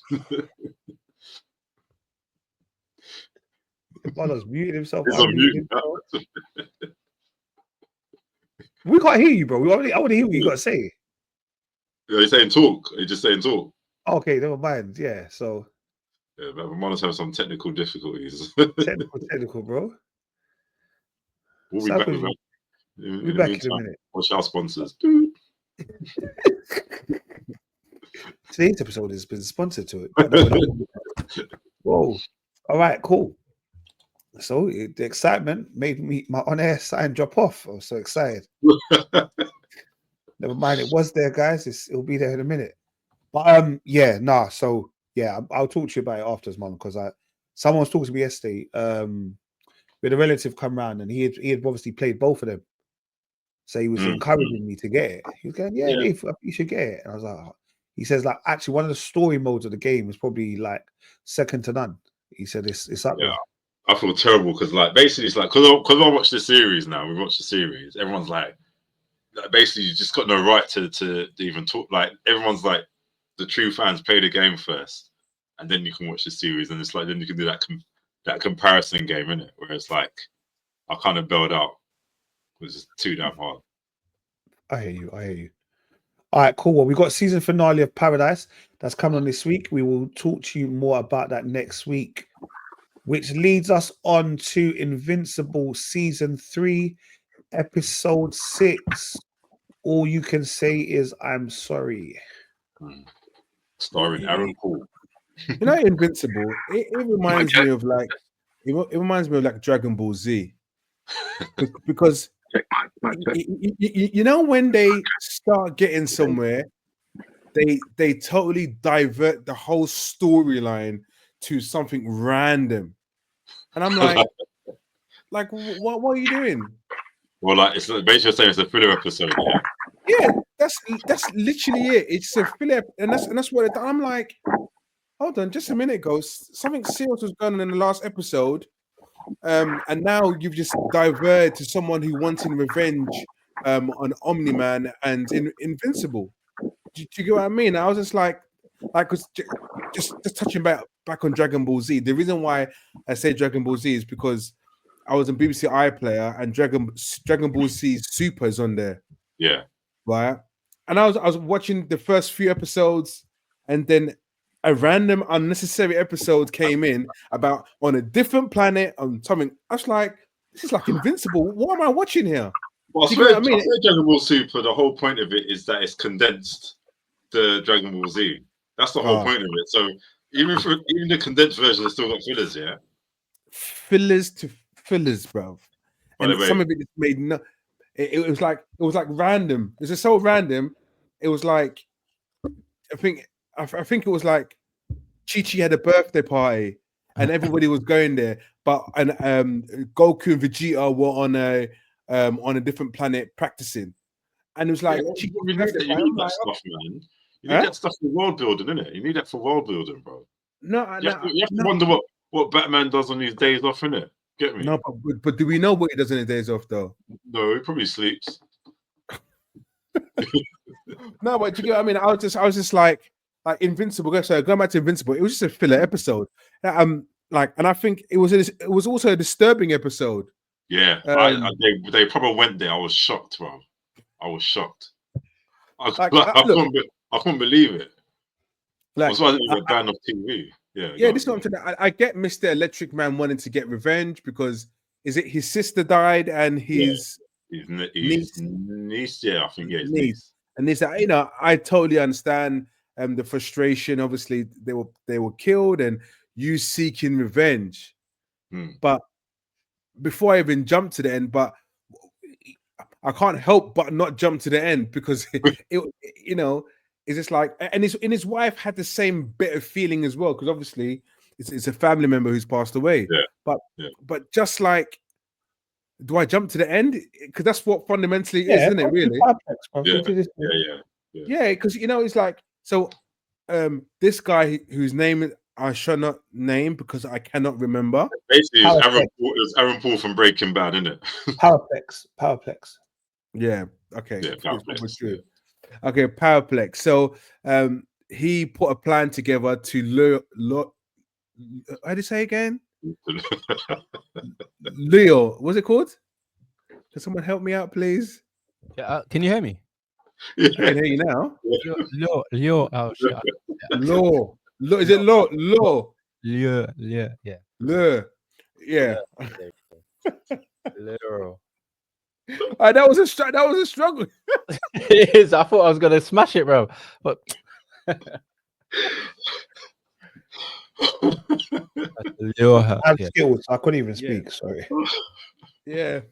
Man's muted himself. It's on Unmuted mute. himself. We can't hear you, bro. I want to hear what you got to say. He's saying talk. He's just saying talk. Okay, never mind. Yeah, so Yeah, but Ramona's having some technical difficulties. technical, bro. We'll be back with that. We'll be back in a minute. Watch our sponsors. Today's episode has been sponsored to it. Whoa. All right, cool. So the excitement made me my on-air sign drop off. I was so excited. Never mind, it was there, guys. It'll be there in a minute. But yeah, nah. So yeah, I'll talk to you about it after, man, because someone was talking to me yesterday. We had a relative come round and he had obviously played both of them. So he was encouraging me to get it. He was going, yeah, Dave, you should get it. And I was like, oh. He says, like, actually, one of the story modes of the game is probably like second to none. He said it's up there. I feel terrible because, like, basically, it's like because I watched the series now. We watched the series. Everyone's like basically, you just got no right to even talk. Like, everyone's like, the true fans play the game first, and then you can watch the series. And it's like then you can do that comparison game, innit? Where it's like I kind of bailed out. It was just too damn hard. I hear you. All right, cool. Well, we got season finale of Paradise that's coming on this week. We will talk to you more about that next week, which leads us on to Invincible season 3, episode 6. All you can say is I'm sorry. Starring Aaron Paul. You know, Invincible. It reminds me of like it reminds me of like Dragon Ball Z, because you know when they start getting somewhere, they totally divert the whole storyline to something random, and I'm like, what are you doing? Well, like it's basically saying it's a filler episode. Yeah, that's literally it. It's a filler, and that's what it, I'm like. Hold on, just a minute ago, something serious was going on in the last episode, and now you've just diverted to someone who wanting revenge on Omni-Man and Invincible. Do you get what I mean? I was just like, cause just touching back on Dragon Ball Z. The reason why I say Dragon Ball Z is because I was on BBC iPlayer and Dragon Ball Z Super is on there. Yeah. Right. And I was watching the first few episodes, and then a random unnecessary episode came in about on a different planet on something. I was like, this is like Invincible. What am I watching here? Well, I swear Dragon Ball Super, the whole point of it is that it's condensed the Dragon Ball Z. That's the whole point of it. So even the condensed version has still got fillers, yeah? Fillers to fillers, bro. And some of it is made no. It was like random. It's just so random. It was like I think it was like Chi-Chi had a birthday party and everybody was going there, but Goku and Vegeta were on a different planet practicing, and it was like you need that stuff, man. You need that stuff for world building, innit? You need that for world building, bro. You have to wonder what Batman does on his days off, innit? Get me? No, but do we know what he does on his days off though? No, he probably sleeps. No, but you get what I mean? I was just like Invincible. So going back to Invincible, it was just a filler episode. And I think it was also a disturbing episode. Yeah, they probably went there. I was shocked, bro. I was shocked. I couldn't believe it. That's why I didn't get banned off TV. Yeah, this is what I'm saying. I get Mr. Electric Man wanting to get revenge because his sister died and his niece. Yeah, I think his niece. And this, I totally understand the frustration. Obviously, they were killed, and you seeking revenge. But before I even jump to the end, but I can't help but not jump to the end because it's just like, and his wife had the same bit of feeling as well because obviously it's a family member who's passed away. Yeah. But just like, do I jump to the end? Because that's what fundamentally is, isn't it? Really? Yeah. Because it's like so. This guy whose name I shall not name because I cannot remember. Basically, it's Aaron Paul from Breaking Bad, isn't it? Powerplex. Yeah. Okay. Yeah, It's probably Powerflex, true. Okay, Powerplex. So he put a plan together to lure how do you say again? Leo. What's it called? Can someone help me out, please? Yeah, can you hear me? I can hear you now. Leo. Oh shit. Law. Is it law? Law. Leo. Yeah. Lure. Yeah. Leo. That was a struggle. It is. I thought I was gonna smash it, bro. But Leo. I had Yeah. skills. I couldn't even speak. Sorry. Yeah.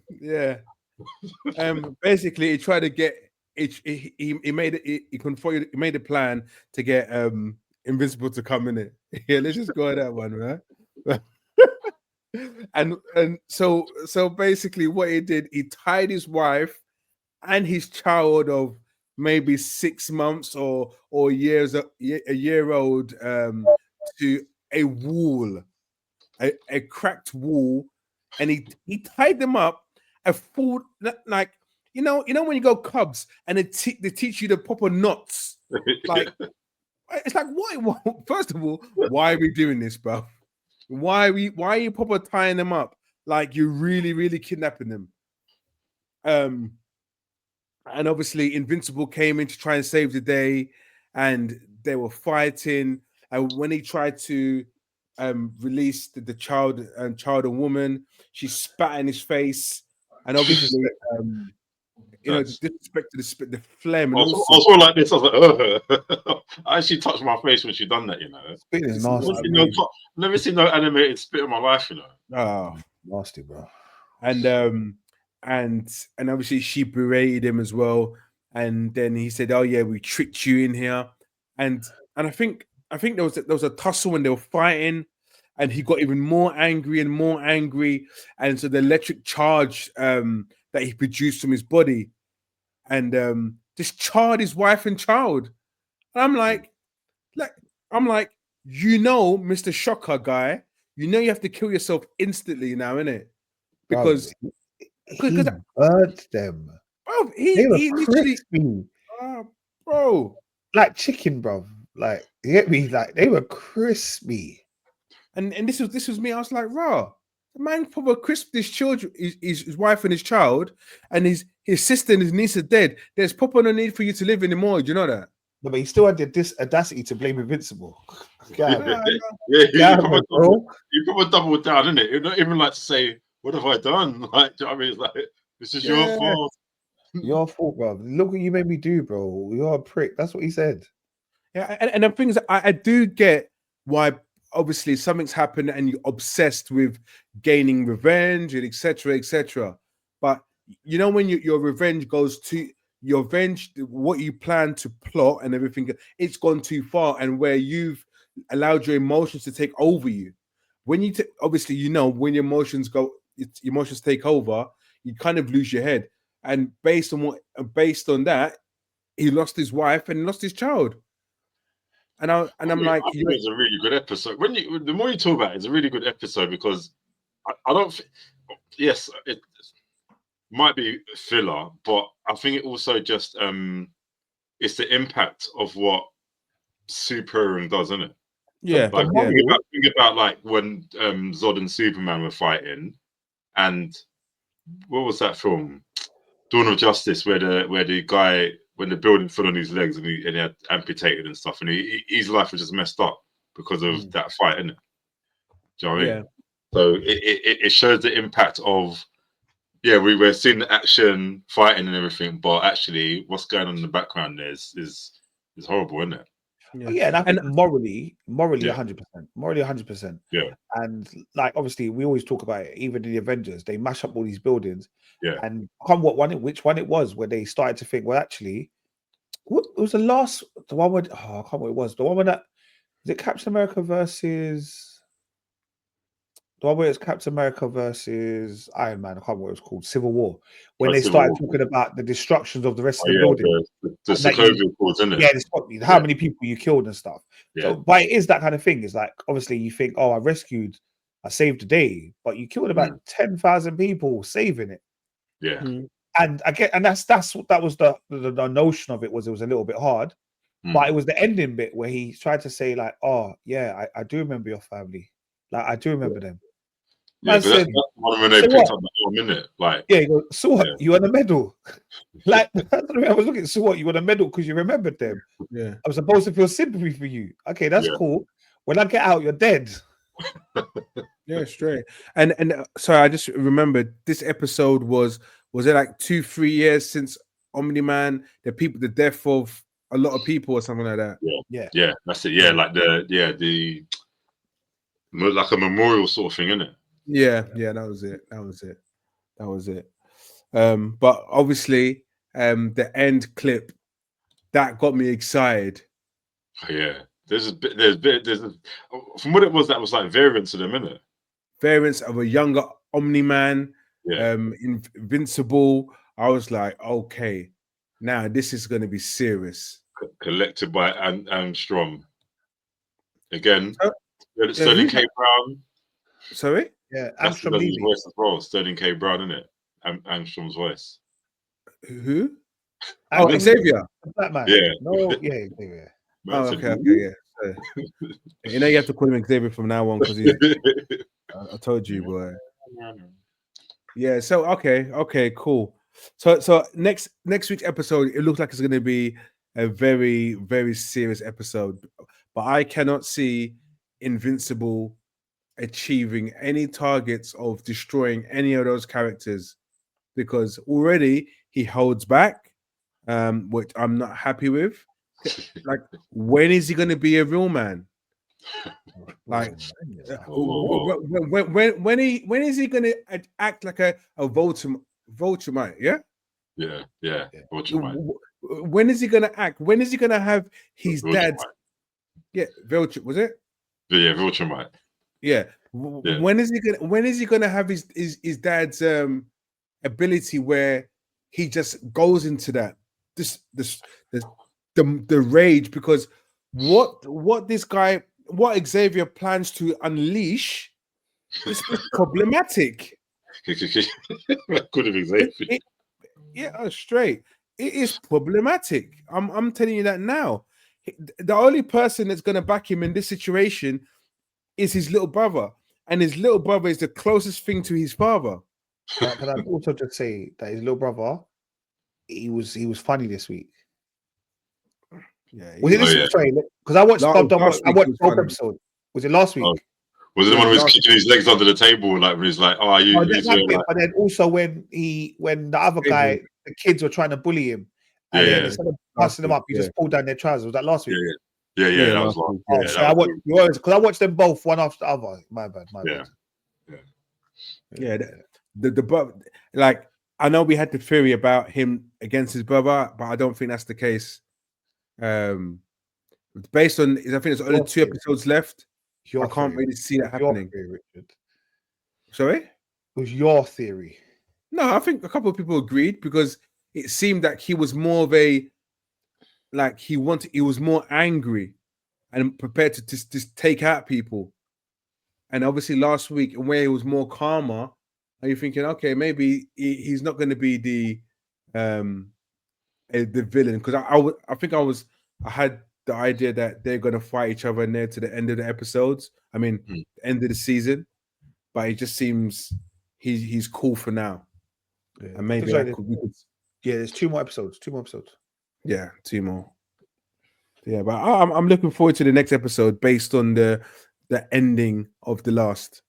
Basically, he tried to get he made it. He made a plan to get Invincible to come in it. Yeah, let's just go at that one, right? and so basically, what he did, he tied his wife and his child of maybe 6 months or a year old to a wall, a cracked wall, and he tied them up a full, like when you go Cubs and they teach you the proper knots, like it's like what first of all, why are we doing this, bro? Why are you proper tying them up like you're really kidnapping them? And obviously Invincible came in to try and save the day, and they were fighting. And when he tried to release the child and woman, she spat in his face, and obviously disrespect to the phlegm. And I was all like this. I was like, I actually touched my face when she done that. Spit is nasty. Never seen no animated spit in my life. Oh, nasty, bro. And obviously she berated him as well. And then he said, "Oh yeah, we tricked you in here." And I think there was a tussle when they were fighting, and he got even more angry. And so the electric charge that he produced from his body, and just charred his wife and child. And I'm like, Mr. Shocker guy, you have to kill yourself instantly now, innit? Because he burnt them. Bro, they were he crispy. Bro. Like chicken, bro. Like, you get me? Like, they were crispy. And this was me. I was like, raw. The man probably crisped his children, his wife and his child, and his sister and his niece are dead. There's proper no need for you to live anymore. Do you know that? No, but he still had this audacity to blame Invincible. You probably doubled down, innit? You not even like to say, "What have I done?" Like, do you know what I mean? It's like, this is your fault. Your fault, bro. Look what you made me do, bro. You're a prick. That's what he said. Yeah, and the things I do get why obviously something's happened and you're obsessed with gaining revenge and etc. But when your revenge goes to your revenge, what you plan to plot and everything, it's gone too far, and where you've allowed your emotions to take over you. When you obviously when your emotions take over, you kind of lose your head. And based on that, he lost his wife and lost his child. And I'm like, I think it's a really good episode. The more you talk about it, it's a really good episode because I don't. Yes, it might be filler, but I think it also just it's the impact of what superheroing does, isn't it? Yeah. Like think about like when Zod and Superman were fighting, and what was that film? Dawn of Justice, where the guy, when the building fell on his legs and he had amputated and stuff, and his life was just messed up because of that fight, isn't it? Do you know what I mean? So it shows the impact of we're seeing the action, fighting and everything, but actually what's going on in the background there is horrible, isn't it? Yeah, and I think morally 100%. Morally 100%. Yeah. And like obviously we always talk about it, even in the Avengers, they mash up all these buildings. Yeah. And which one it was where they started to think, well, actually, what it was the one with I can't remember what it was. The one with that is it Captain America versus the one where it's Captain America versus Iron Man, I can't remember what it was called, Civil War, when they started talking about the destructions of the rest of the building. The Sokovia Accords, isn't it? Yeah, how many people you killed and stuff. Yeah. So, but it is that kind of thing. It's like, obviously you think, oh, I saved the day, but you killed about 10,000 people saving it. Yeah. And I get, and that was the notion of it was a little bit hard, but it was the ending bit where he tried to say like, oh yeah, I do remember your family, like I do remember them. Yeah, but that's one when they picked up the whole minute. Like, yeah, so what? Yeah. You won a medal. Like, I was looking, so what? You won a medal because you remembered them. Yeah, I'm supposed to feel sympathy for you. Okay, that's cool. When I get out, you're dead. Yeah, straight. And sorry, I just remembered this episode was it like 2-3 years since Omni-Man, the death of a lot of people or something like that. Yeah, that's it. Yeah, like the like a memorial sort of thing, isn't it? Yeah, that was it. But obviously, the end clip that got me excited. Oh, yeah, there's from what it was, that was like variants of them, isn't it? Variants of a younger Omni-Man, Yeah. Invincible. I was like, okay, now this is going to be serious. Collected by Armstrong. Again, Sterling K. Brown. Sorry? Yeah, that's the voice as well. Sterling K. Brown, isn't it? Armstrong's voice. Who? Oh, Xavier. Batman. Yeah. No, yeah, Xavier. Oh, okay, yeah. So, you know, you have to call him Xavier from now on because he's. I told you, boy. Yeah. So okay, cool. So next week's episode, it looks like it's going to be a very, very serious episode, but I cannot see Invincible achieving any targets of destroying any of those characters because already he holds back, which I'm not happy with. Like, when is he going to be a real man? Like, when is he going to act like a Vulture? Yeah. Vulture. When is he going to act? When is he going to have his dad's? Yeah, Vulture, was it? Yeah, Vulture. Yeah. When is he gonna have his dad's ability where he just goes into that the rage, because what Xavier plans to unleash is problematic. Could have Xavier. Straight. It is problematic. I'm telling you that now. The only person that's gonna back him in this situation is his little brother, and his little brother is the closest thing to his father. Can I also just say that his little brother, he was funny this week. Yeah, was it this week? Sorry, because I watched both episodes. Was it last week? Oh. Was it the one who was kicking his legs under the table, like when he's like, "Oh, you?" But then also when the other guy, the kids were trying to bully him, and then instead of passing them up, he just pulled down their trousers. Was that last week? Yeah, that was last week. So I watched them both one after the other. My bad. Yeah. The like, I know we had the theory about him against his brother, but I don't think that's the case. Based on, I think there's only 2 episodes left. I can't really see that happening. Richard. Sorry? It was your theory. No, I think a couple of people agreed because it seemed like he was more of a, like he was more angry and prepared to just take out people. And obviously last week, where he was more calmer, and you're thinking, okay, maybe he's not going to be the villain, because I had the idea that they're going to fight each other near to the end of the episodes. I mean, end of the season, but it just seems he's cool for now. Yeah. And maybe there's 2 more episodes. 2 more episodes. Yeah, 2 more. Yeah, but I'm looking forward to the next episode based on the ending of the last.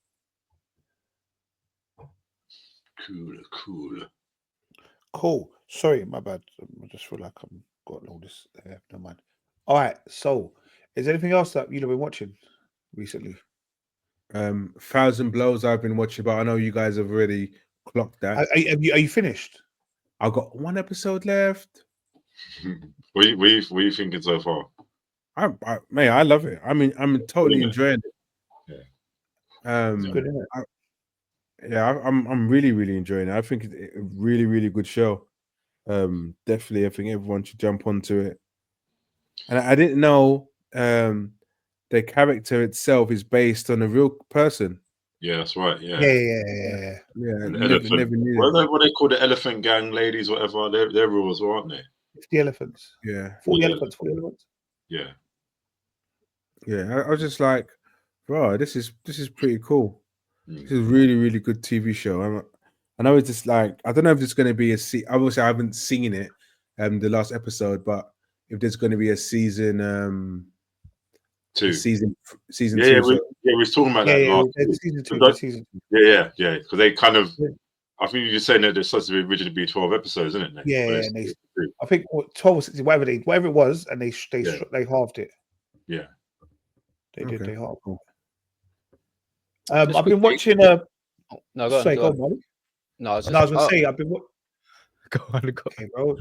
Cool. Sorry, my bad. I just feel like I'm got all this. Never mind. All right. So, is there anything else that you've been watching recently? 1,000 Blows I've been watching, but I know you guys have already clocked that. Are you finished? I've got 1 episode left. What are you thinking so far? I love it. I mean, I'm totally enjoying it. Yeah. It's good, isn't it? I'm really, really enjoying it. I think it's a really, really good show. Definitely, I think everyone should jump onto it. And I didn't know the character itself is based on a real person. Yeah, that's right. Yeah. Yeah, And never knew. What they call the elephant gang ladies, whatever. They're rules, aren't they? 50 elephants. Yeah. 40 elephants. 40 elephants. Yeah. Yeah. I was just like, bro, this is pretty cool. Mm. This is a really, really good TV show. I know it's just like, I don't know if it's going to be obviously I haven't seen it, the last episode, but if there's going to be a season, season Yeah, two. we were talking about that last week. Season two. Yeah. Because they kind of, I think you're saying that there's supposed to originally be 12 episodes, isn't it? Yeah, I think 12 or 16, whatever it was, and they halved it. Yeah, they did. They halved it. I've been watching. No, go on. Go on, Molly. No, I was going to say I've been. Go on. Okay, bro.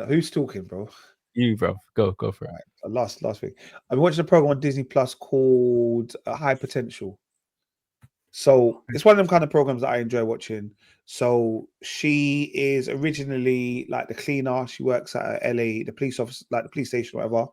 Who's talking, bro? You, bro. Go for it. Right, last week, I've been watching a program on Disney Plus called High Potential. So it's one of them kind of programs that I enjoy watching. So she is originally like the cleaner. She works at LA, the police office, like the police station, or whatever.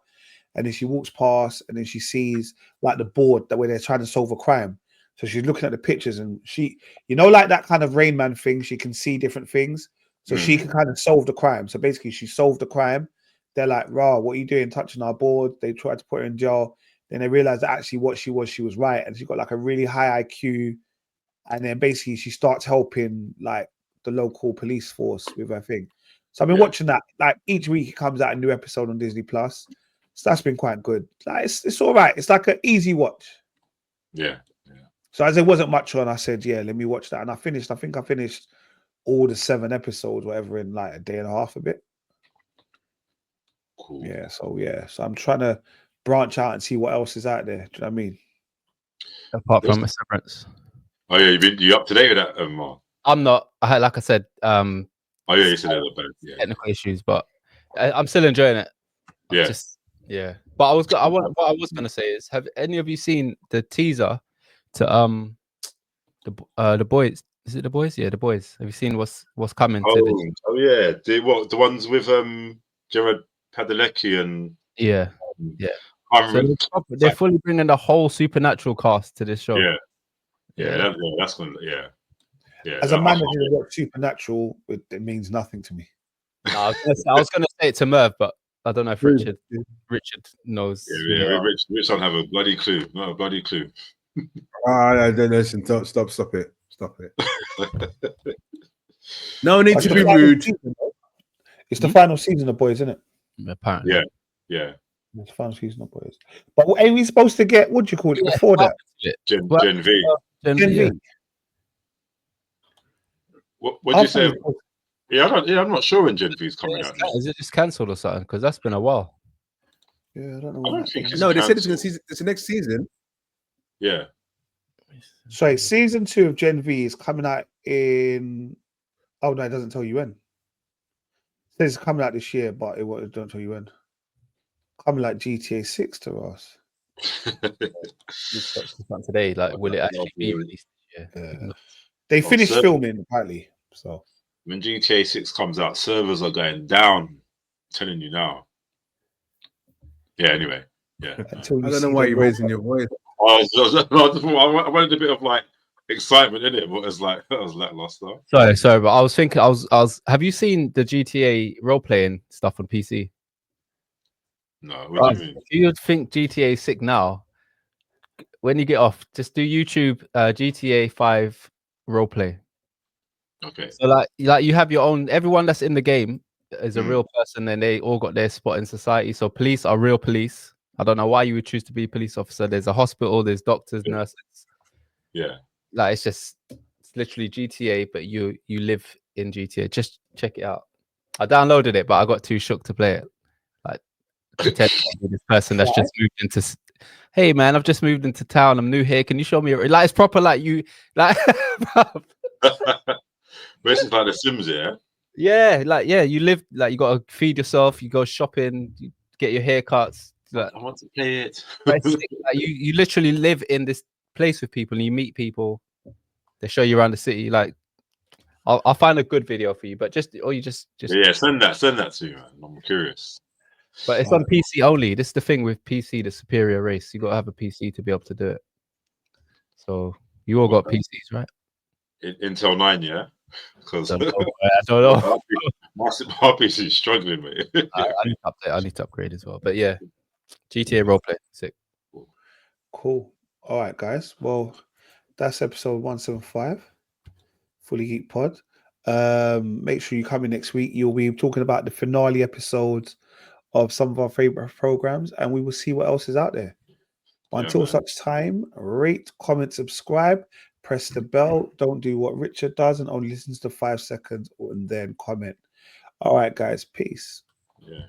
And then she walks past, and then she sees like the board that where they're trying to solve a crime. So she's looking at the pictures, and she, like that kind of Rain Man thing. She can see different things, so she can kind of solve the crime. So basically, she solved the crime. They're like, "Rah, what are you doing touching our board?" They tried to put her in jail. Then they realized that actually what she was right, and she got like a really high IQ. And then basically she starts helping like the local police force with her thing. So I've been watching that. Like each week it comes out a new episode on Disney Plus. So that's been quite good. Like it's all right. It's like an easy watch. Yeah. So as there wasn't much on, I said, yeah, let me watch that. And I think I finished all the 7 episodes, whatever, in like a day and a half a bit. Cool. Yeah. So I'm trying to branch out and see what else is out there. Do you know what I mean? Apart from Severance. Oh yeah, you up to date with that, Mark? I'm not. Like I said, oh yeah, you said that about technical issues, but I'm still enjoying it. Yeah. But what I was gonna say is, have any of you seen the teaser to the boys? Is it the boys? Yeah, the boys. Have you seen what's coming to this? Oh yeah, the ones with Jared Padalecki and yeah. So they're fully bringing the whole Supernatural cast to this show. That's gonna As a manager who watched Supernatural, it means nothing to me. No, I was gonna say it to Merv, but I don't know if Richard knows. Yeah, Rich don't have a bloody clue. Not a bloody clue. I don't listen. Stop it. No need to be rude. It's the final season of Boys, isn't it? Apparently. Yeah. It's the final season of Boys. But are we supposed to get, what do you call it, before that? Gen V. Gen V. What do you say? I'm not sure when Gen V is coming out. Is it just cancelled or something? Because that's been a while. Yeah, I don't know. I don't think it's they said it's the next season. Yeah. Sorry, season 2 of Gen V is coming out in. Oh no, it doesn't tell you when. It says it's coming out this year, but it don't tell you when. Coming like GTA 6 to us. Today, like, will it actually be released this year? Yeah. They finished filming apparently. So when GTA 6 comes out, servers are going down. I'm telling you now. Yeah. Anyway. Yeah. I don't know why you're raising your voice. I wanted a bit of like excitement in it, but it's like that was lackluster. Sorry, but I was thinking, I was. Have you seen the GTA role playing stuff on PC? No. What do you mean? If you think GTA is sick now, when you get off, just do YouTube GTA 5 roleplay. Okay. So like you have your own. Everyone that's in the game is a real person, and they all got their spot in society. So police are real police. I don't know why you would choose to be a police officer. There's a hospital, there's doctors, nurses. Yeah. Like it's literally GTA, but you live in GTA. Just check it out. I downloaded it, but I got too shook to play it. Like pretend to be this person that's just moved into. Hey man, I've just moved into town. I'm new here. Can you show me? Like it's proper. Like you like. Basically like The Sims, yeah. Yeah, you live like you gotta feed yourself. You go shopping, you get your haircuts. Like, I want to play it. like, you literally live in this place with people and you meet people. They show you around the city. Like, I'll find a good video for you, but just yeah, send that to me, man. I'm curious. But it's on PC only. This is the thing with PC, the superior race. You gotta have a PC to be able to do it. So You all got PCs, right? Intel 9, yeah. Because I don't know. my PC is struggling, mate. I need to upgrade as well. But yeah, GTA roleplay, sick. Cool. All right, guys. Well, that's episode 175, Fully Geek Pod. Make sure you come in next week. You'll be talking about the finale episodes of some of our favorite programs, and we will see what else is out there. Until such time, rate, comment, subscribe, press the bell. Don't do what Richard does and only listens to 5 seconds and then comment. All right, guys. Peace. Yeah.